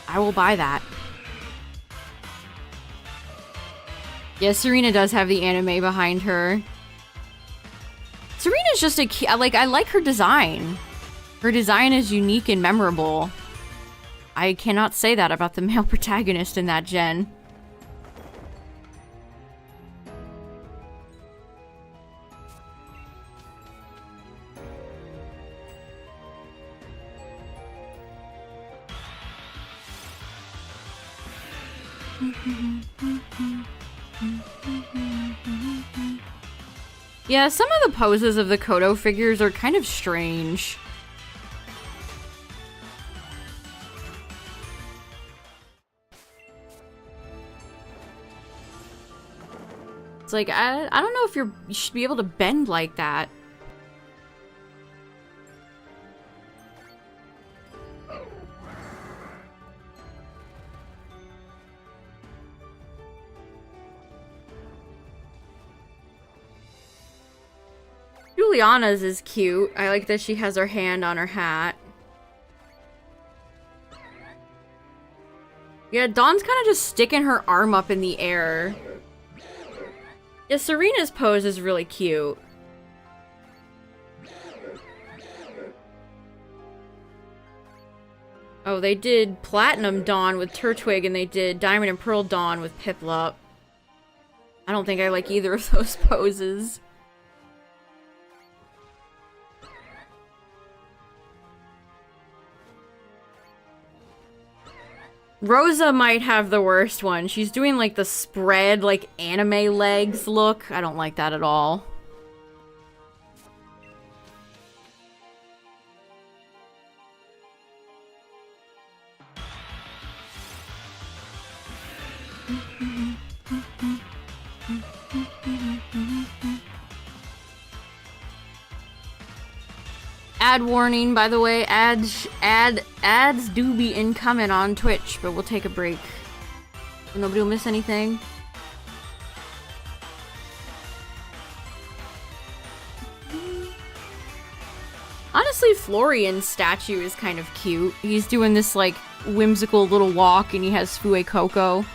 I will buy that. Yeah, Serena does have the anime behind her. Serena's just I like her design. Her design is unique and memorable. I cannot say that about the male protagonist in that gen. Yeah, some of the poses of the Koto figures are kind of strange. It's like, I don't know if you should be able to bend like that. Juliana's is cute. I like that she has her hand on her hat. Yeah, Dawn's kind of just sticking her arm up in the air. Yeah, Serena's pose is really cute. Oh, they did Platinum Dawn with Turtwig, and they did Diamond and Pearl Dawn with Piplup. I don't think I like either of those poses. Rosa might have the worst one. She's doing like the spread, like anime legs look. I don't like that at all. Ad warning, by the way, ads do be incoming on Twitch, but we'll take a break. So nobody will miss anything. Honestly, Florian's statue is kind of cute. He's doing this, like, whimsical little walk, and he has Fue Coco.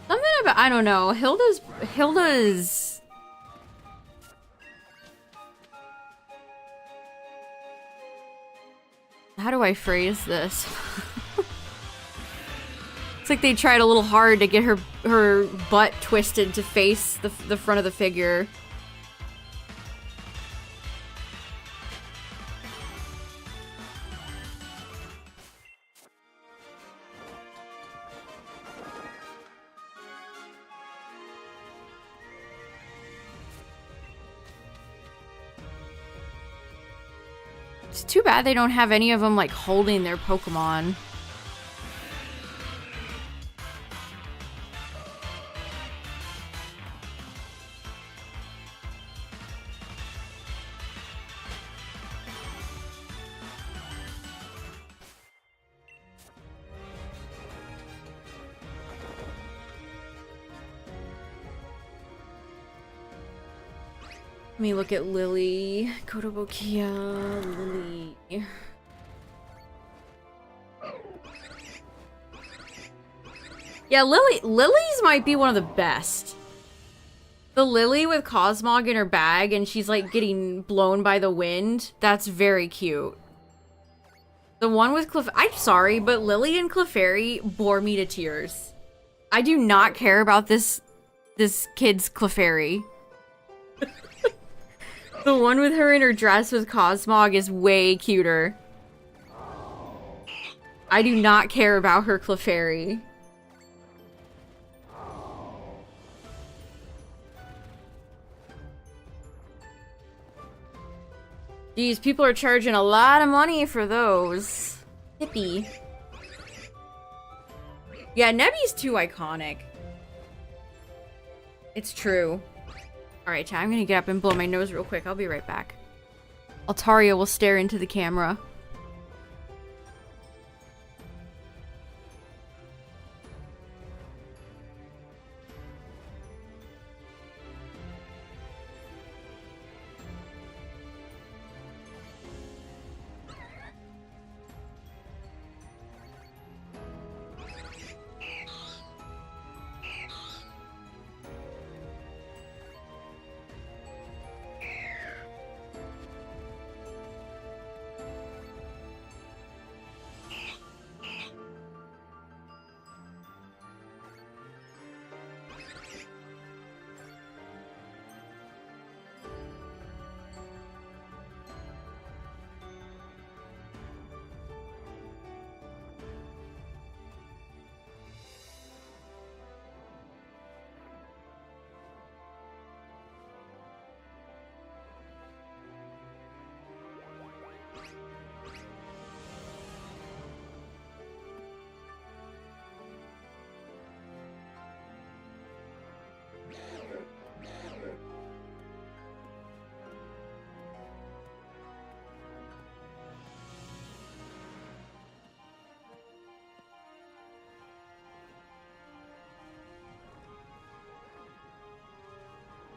Something about, I don't know, Hilda's... How do I phrase this? It's like they tried a little hard to get her butt twisted to face the front of the figure. It's too bad they don't have any of them, like, holding their Pokemon. Let me look at Lily. Kotobukiya, Lily. Yeah, Lily's might be one of the best. The Lily with Cosmog in her bag and she's like getting blown by the wind. That's very cute. The one with I'm sorry, but Lily and Clefairy bore me to tears. I do not care about this kid's Clefairy. The one with her in her dress with Cosmog is way cuter. I do not care about her Clefairy. Jeez, people are charging a lot of money for those. Hippie. Yeah, Nebby's too iconic. It's true. Alright, chat, I'm gonna get up and blow my nose real quick. I'll be right back. Altaria will stare into the camera.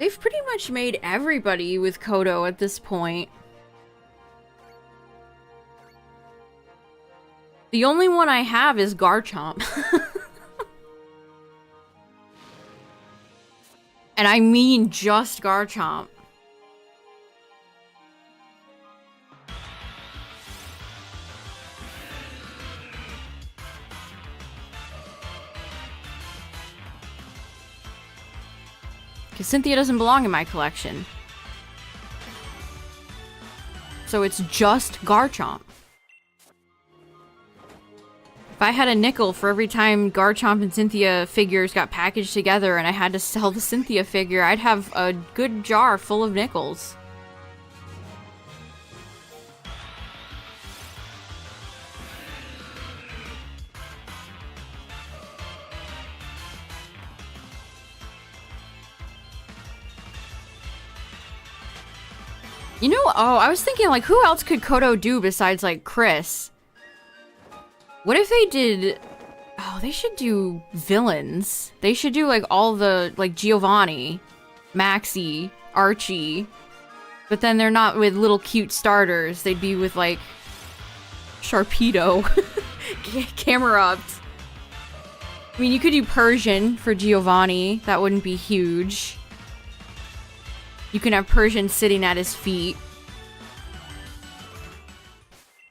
They've pretty much made everybody with Kodo at this point. The only one I have is Garchomp. And I mean just Garchomp. Because Cynthia doesn't belong in my collection. So it's just Garchomp. If I had a nickel for every time Garchomp and Cynthia figures got packaged together and I had to sell the Cynthia figure, I'd have a good jar full of nickels. You know, oh, I was thinking, like, who else could Kodo do besides, like, Chris? What if they did... Oh, they should do villains. They should do, like, all the, like, Giovanni, Maxie, Archie. But then they're not with little cute starters. They'd be with, like, Sharpedo. Camerupt. I mean, you could do Persian for Giovanni. That wouldn't be huge. You can have Persian sitting at his feet.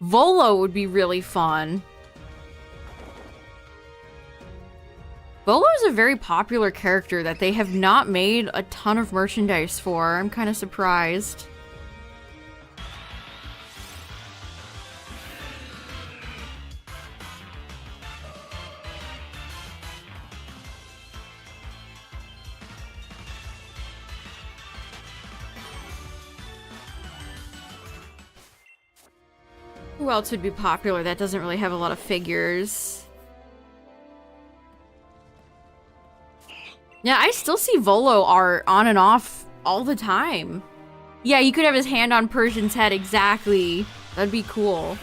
Volo would be really fun. Volo is a very popular character that they have not made a ton of merchandise for. I'm kind of surprised. Who else would be popular that doesn't really have a lot of figures? Yeah, I still see Volo art on and off all the time. Yeah, you could have his hand on Persian's head, exactly. That'd be cool.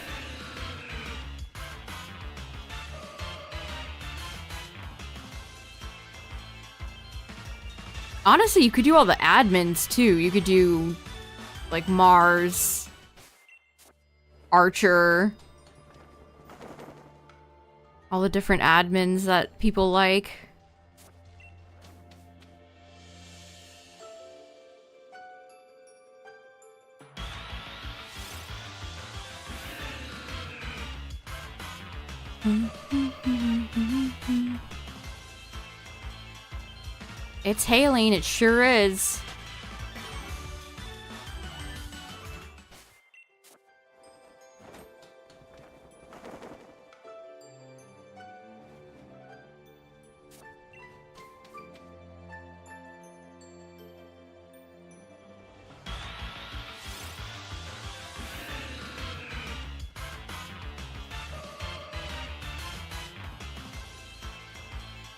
Honestly, you could do all the admins too. You could do like Mars, Archer, all the different admins that people like. It's hailing, it sure is.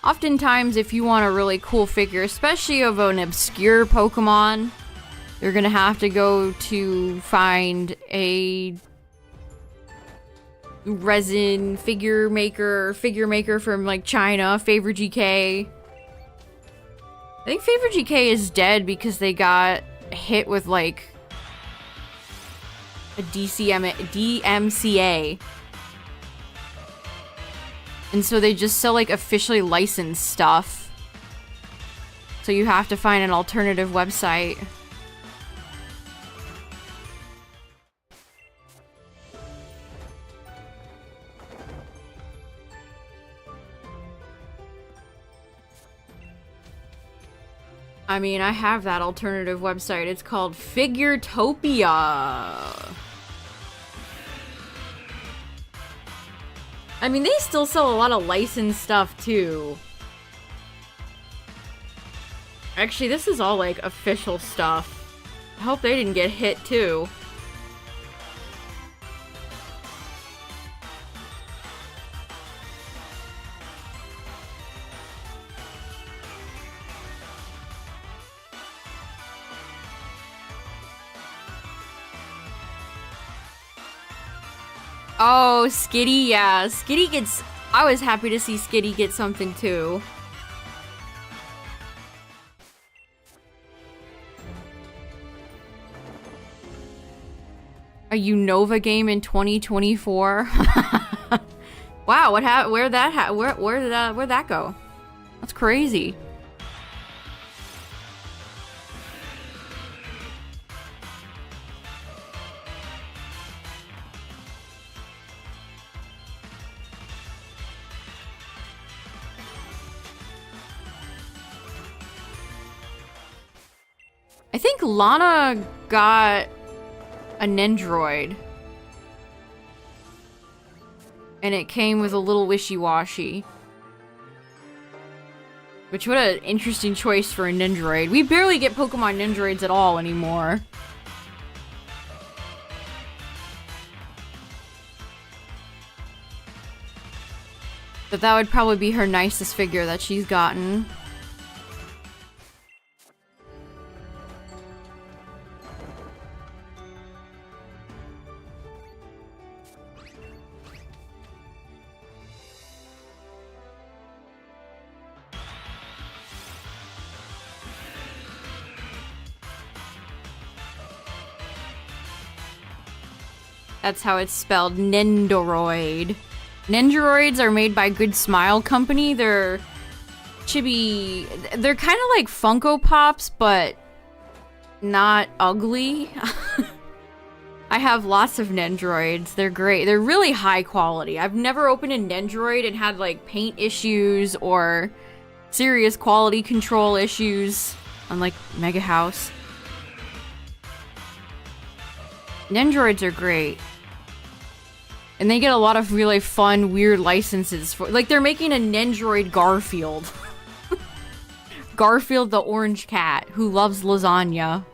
Oftentimes, if you want a really cool figure, especially of an obscure Pokemon, you're gonna have to go to find a resin figure maker from like China, Favor GK. I think Favor GK is dead because they got hit with like a DMCA. And so they just sell like officially licensed stuff. So you have to find an alternative website. I mean, I have that alternative website. It's called Figuretopia. I mean, they still sell a lot of licensed stuff, too. Actually, this is all, like, official stuff. I hope they didn't get hit, too. Oh, Skitty, yeah. Skitty gets... I was happy to see Skitty get something, too. A Unova game in 2024? Wow, where'd that go? That's crazy. I think Lana got a Nendroid. And it came with a little wishy-washy. Which, what an interesting choice for a Nendroid. We barely get Pokemon Nendroids at all anymore. But that would probably be her nicest figure that she's gotten. That's how it's spelled, Nendoroid. Nendoroids are made by Good Smile Company. They're chibi. They're kind of like Funko Pops, but not ugly. I have lots of Nendoroids. They're great. They're really high quality. I've never opened a Nendoroid and had like paint issues or serious quality control issues, unlike Mega House. Nendoroids are great. And they get a lot of really fun, weird licenses for, like, they're making a Nendroid Garfield. Garfield the orange cat who loves lasagna.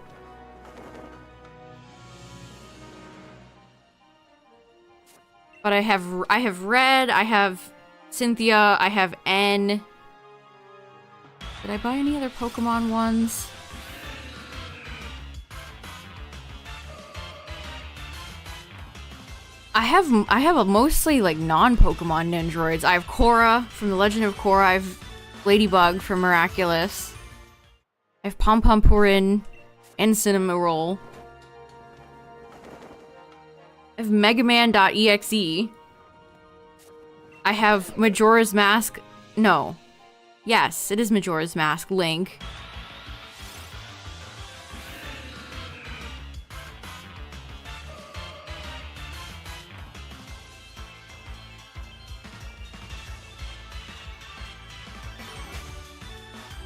But I have Red, I have Cynthia, I have N. Did I buy any other Pokemon ones? I have a mostly like non-Pokemon Nendroids. I have Korra from The Legend of Korra. I have Ladybug from Miraculous. I have Pom Pom Purin and Cinema Roll. I have Megaman.exe. I have Majora's Mask. No. Yes, it is Majora's Mask. Link.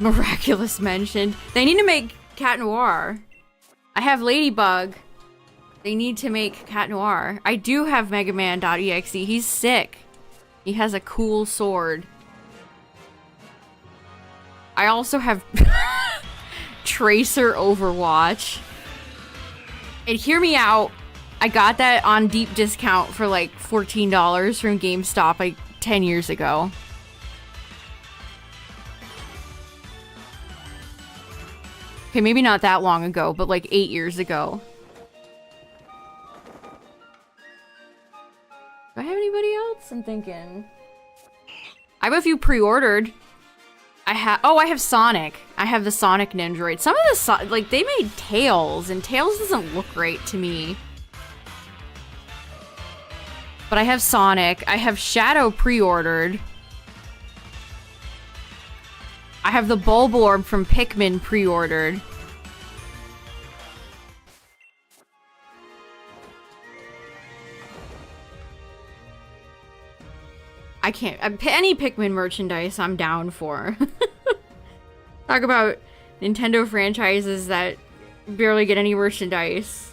Miraculous mentioned. They need to make Cat Noir. I have Ladybug. They need to make Cat Noir. I do have Megaman.exe. He's sick. He has a cool sword. I also have Tracer Overwatch. And hear me out. I got that on deep discount for like $14 from GameStop like 10 years ago. Okay, maybe not that long ago, but like 8 years ago. Do I have anybody else? I'm thinking. I have a few pre-ordered. I have Sonic. I have the Sonic Nendroid. Some of the like they made Tails, and Tails doesn't look great to me. But I have Sonic. I have Shadow pre-ordered. I have the Bulborb from Pikmin pre-ordered. I can't. Any Pikmin merchandise I'm down for. Talk about Nintendo franchises that barely get any merchandise.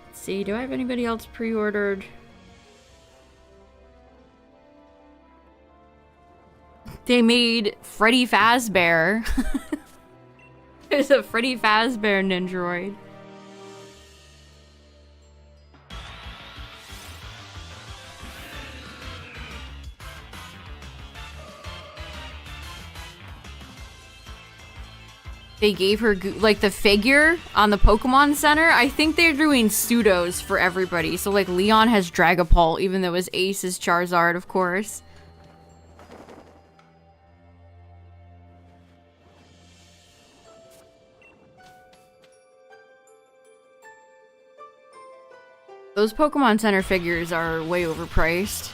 Let's see, do I have anybody else pre-ordered? They made Freddy Fazbear. There's a Freddy Fazbear Nendroid. They gave her, like, the figure on the Pokemon Center. I think they're doing pseudos for everybody. So, like, Leon has Dragapult, even though his ace is Charizard, of course. Those Pokemon Center figures are way overpriced.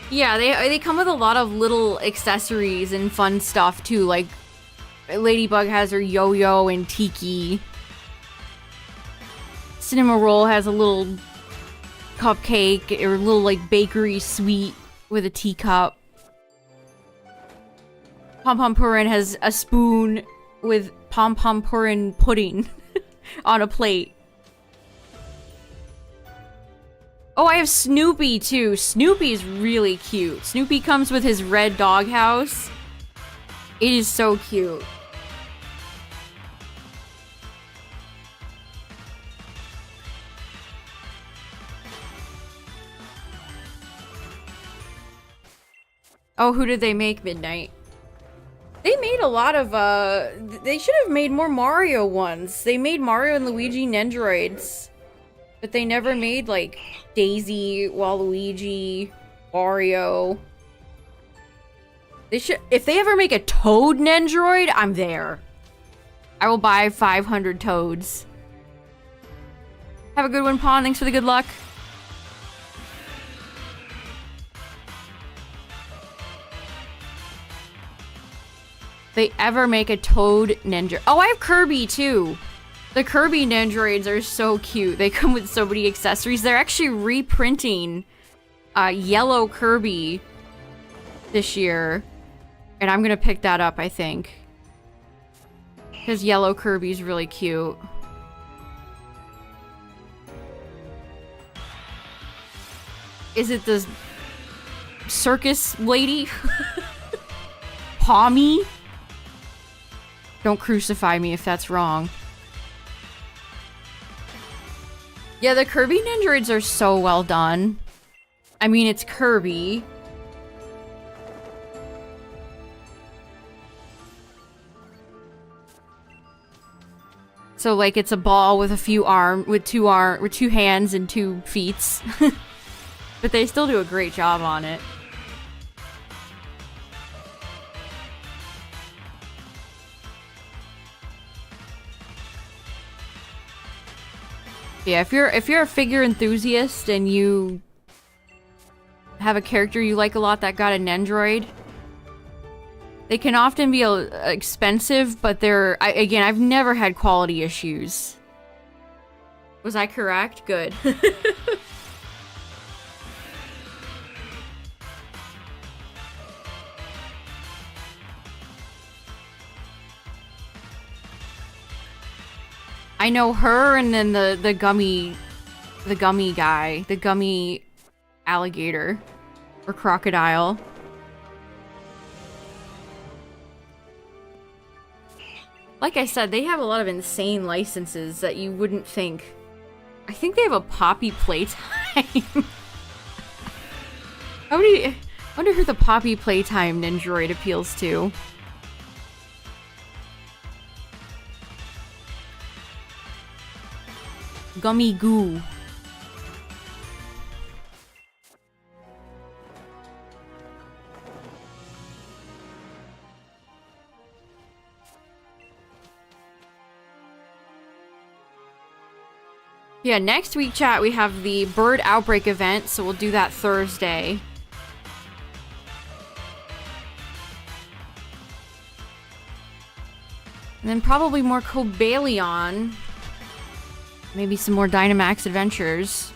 Yeah, they come with a lot of little accessories and fun stuff, too, like... Ladybug has her yo-yo and Tiki. Cinema Roll has a little cupcake or a little like bakery sweet with a teacup. Pom Pom Purin has a spoon with Pom Pom Purin pudding on a plate. Oh, I have Snoopy too. Snoopy's really cute. Snoopy comes with his red doghouse. It is so cute. Oh, who did they make, Midnight? They made a lot of, they should have made more Mario ones. They made Mario and Luigi Nendroids. But they never made, like, Daisy, Waluigi, Wario. They should, if they ever make a Toad Nendroid, I'm there. I will buy 500 Toads. Have a good one, Pawn. Thanks for the good luck. They ever make a Toad Nendroid. Oh, I have Kirby too. The Kirby Nendroids are so cute. They come with so many accessories. They're actually reprinting Yellow Kirby this year. And I'm gonna pick that up, I think. Because Yellow Kirby's really cute. Is it the circus lady? Pommy? Don't crucify me if that's wrong. Yeah, the Kirby Nendroids are so well done. I mean, it's Kirby. So, like, it's a ball with a few with two hands and 2 feet. But they still do a great job on it. Yeah, if you're a figure enthusiast and you have a character you like a lot that got an Nendroid, they can often be expensive, but again, I've never had quality issues. Was I correct? Good. I know her and then the gummy guy, the gummy alligator or crocodile. Like I said, they have a lot of insane licenses that you wouldn't think. I think they have a Poppy Playtime. I wonder who the Poppy Playtime Nendroid appeals to. Gummy goo. Yeah, next week, chat, we have the bird outbreak event, so we'll do that Thursday. And then probably more Cobalion. Maybe some more Dynamax adventures.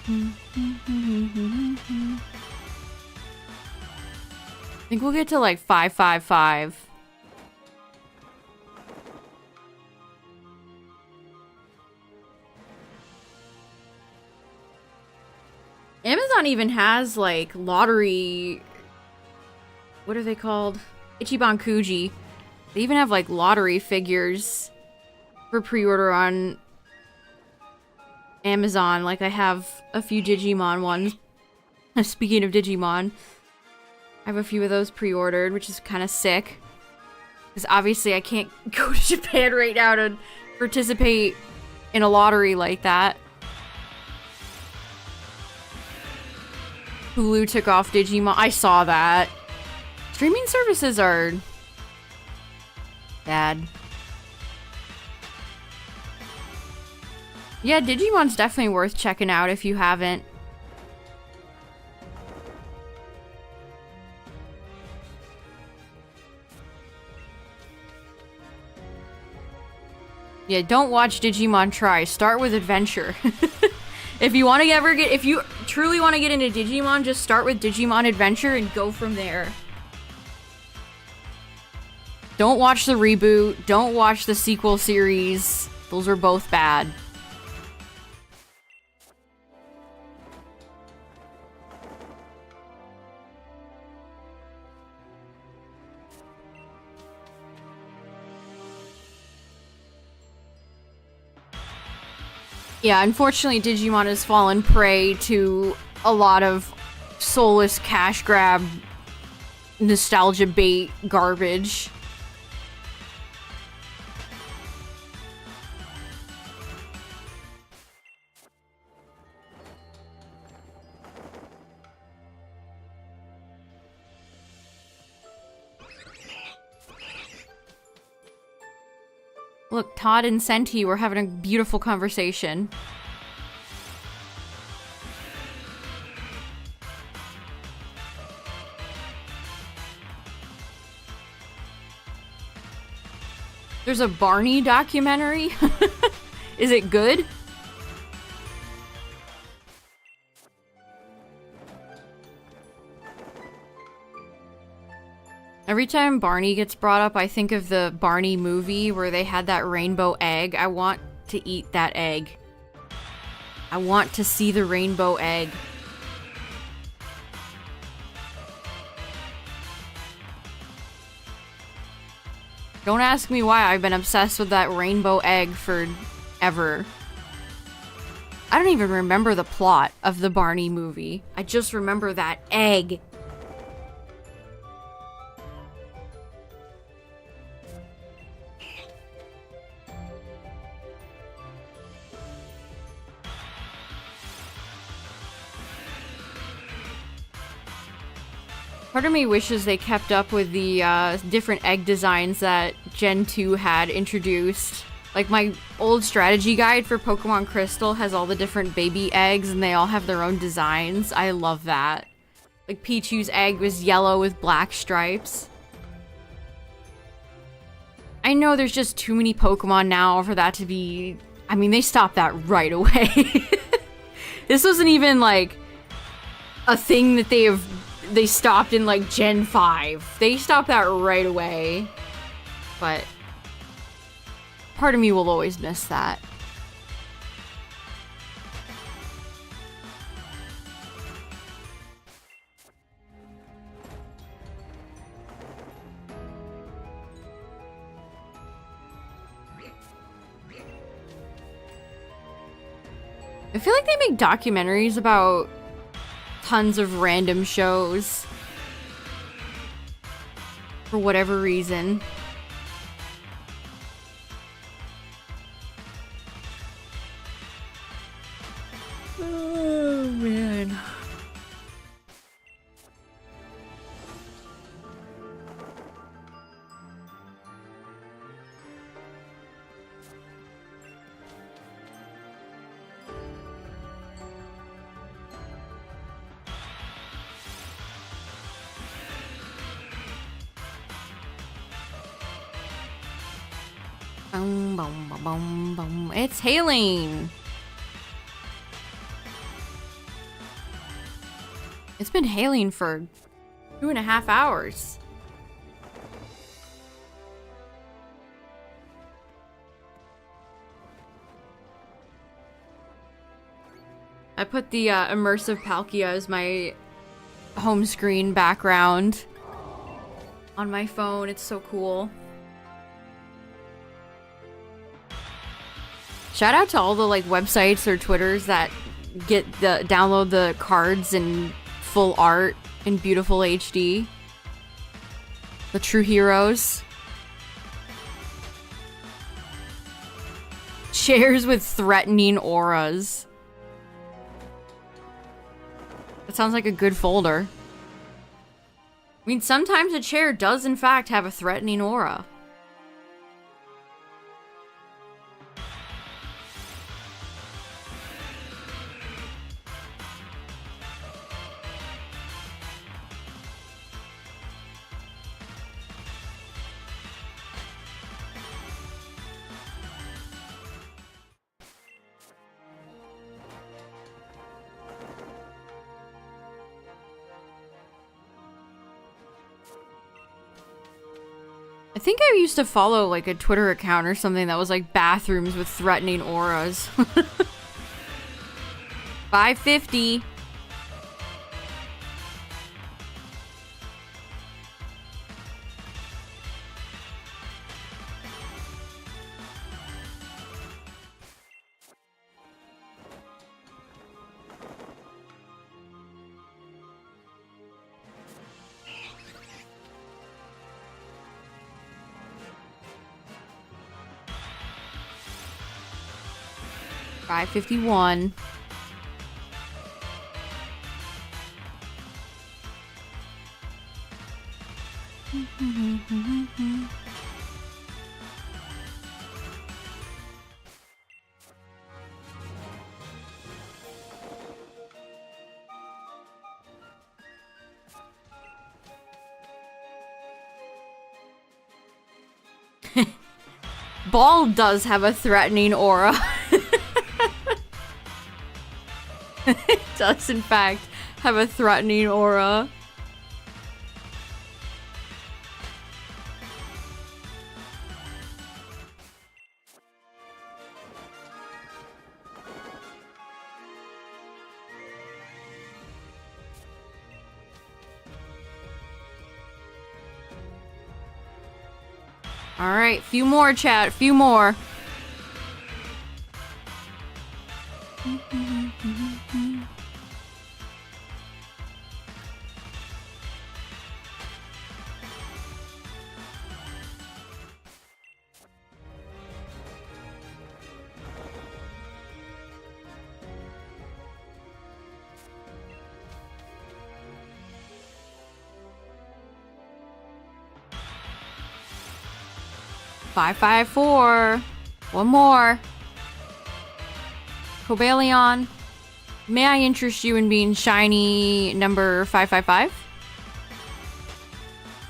I think we'll get to like 555. Amazon even has like lottery. What are they called? Ichiban Kuji. They even have like lottery figures for pre-order on Amazon. Like I have a few Digimon ones. Speaking of Digimon, I have a few of those pre-ordered, which is kind of sick. Because obviously I can't go to Japan right now to participate in a lottery like that. Hulu took off Digimon. I saw that. Streaming services are bad. Yeah, Digimon's definitely worth checking out if you haven't. Yeah, don't watch Digimon Try. Start with Adventure. If you truly want to get into Digimon, just start with Digimon Adventure and go from there. Don't watch the reboot. Don't watch the sequel series. Those are both bad. Yeah, unfortunately, Digimon has fallen prey to a lot of soulless cash grab, nostalgia bait garbage. Look, Todd and Senti were having a beautiful conversation. There's a Barney documentary? Is it good? Every time Barney gets brought up, I think of the Barney movie where they had that rainbow egg. I want to eat that egg. I want to see the rainbow egg. Don't ask me why I've been obsessed with that rainbow egg forever. I don't even remember the plot of the Barney movie. I just remember that egg. Part of me wishes they kept up with the different egg designs that Gen 2 had introduced. Like, my old strategy guide for Pokemon Crystal has all the different baby eggs, and they all have their own designs. I love that. Like, Pichu's egg was yellow with black stripes. I know there's just too many Pokemon now for that to be... I mean, they stopped that right away. This wasn't even, like, a thing that they stopped in, like, Gen 5. They stopped that right away. But part of me will always miss that. I feel like they make documentaries about tons of random shows. For whatever reason. Oh, man. Boom, boom, boom, boom, boom. It's hailing. It's been hailing for 2.5 hours. I put the immersive Palkia as my home screen background on my phone. It's so cool. Shout out to all the like websites or Twitters that download the cards in full art in beautiful HD. The true heroes. Chairs with threatening auras. That sounds like a good folder. I mean, sometimes a chair does in fact have a threatening aura. I think I used to follow like a Twitter account or something that was like bathrooms with threatening auras. 550. $5.51. Ball does have a threatening aura. It does, in fact, have a threatening aura. Alright, few more, chat, few more. 554. One more. Cobalion. May I interest you in being shiny number 555?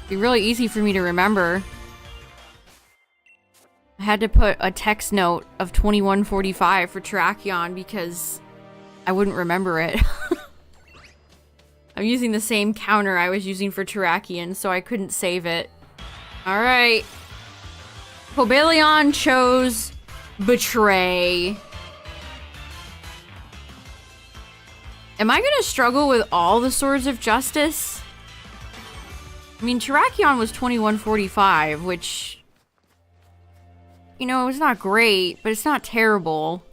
Be really easy for me to remember. I had to put a text note of 2145 for Terrakion because I wouldn't remember it. I'm using the same counter I was using for Terrakion, so I couldn't save it. Alright. Cobalion chose Betray. Am I gonna struggle with all the Swords of Justice? I mean, Terrakion was 2145, which... You know, it's not great, but it's not terrible.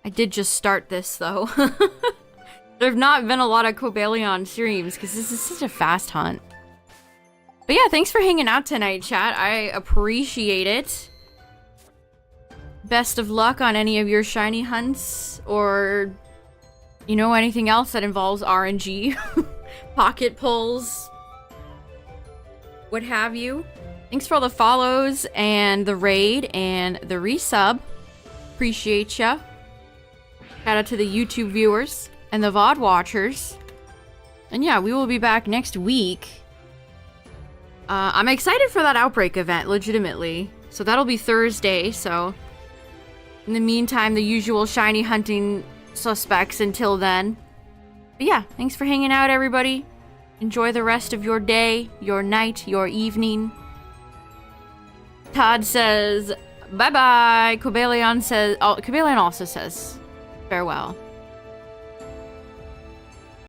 I did just start this, though. There have not been a lot of Cobalion streams, because this is such a fast hunt. But yeah, thanks for hanging out tonight, chat. I appreciate it. Best of luck on any of your shiny hunts, or... You know, anything else that involves RNG. Pocket pulls. What have you. Thanks for all the follows, and the raid, and the resub. Appreciate ya. Shout out to the YouTube viewers and the VOD watchers. And yeah, we will be back next week. I'm excited for that Outbreak event, legitimately. So that'll be Thursday, so... In the meantime, the usual shiny hunting suspects until then. But yeah, thanks for hanging out, everybody. Enjoy the rest of your day, your night, your evening. Todd says, bye-bye. Cobalion says... Oh, Cobalion also says... Farewell.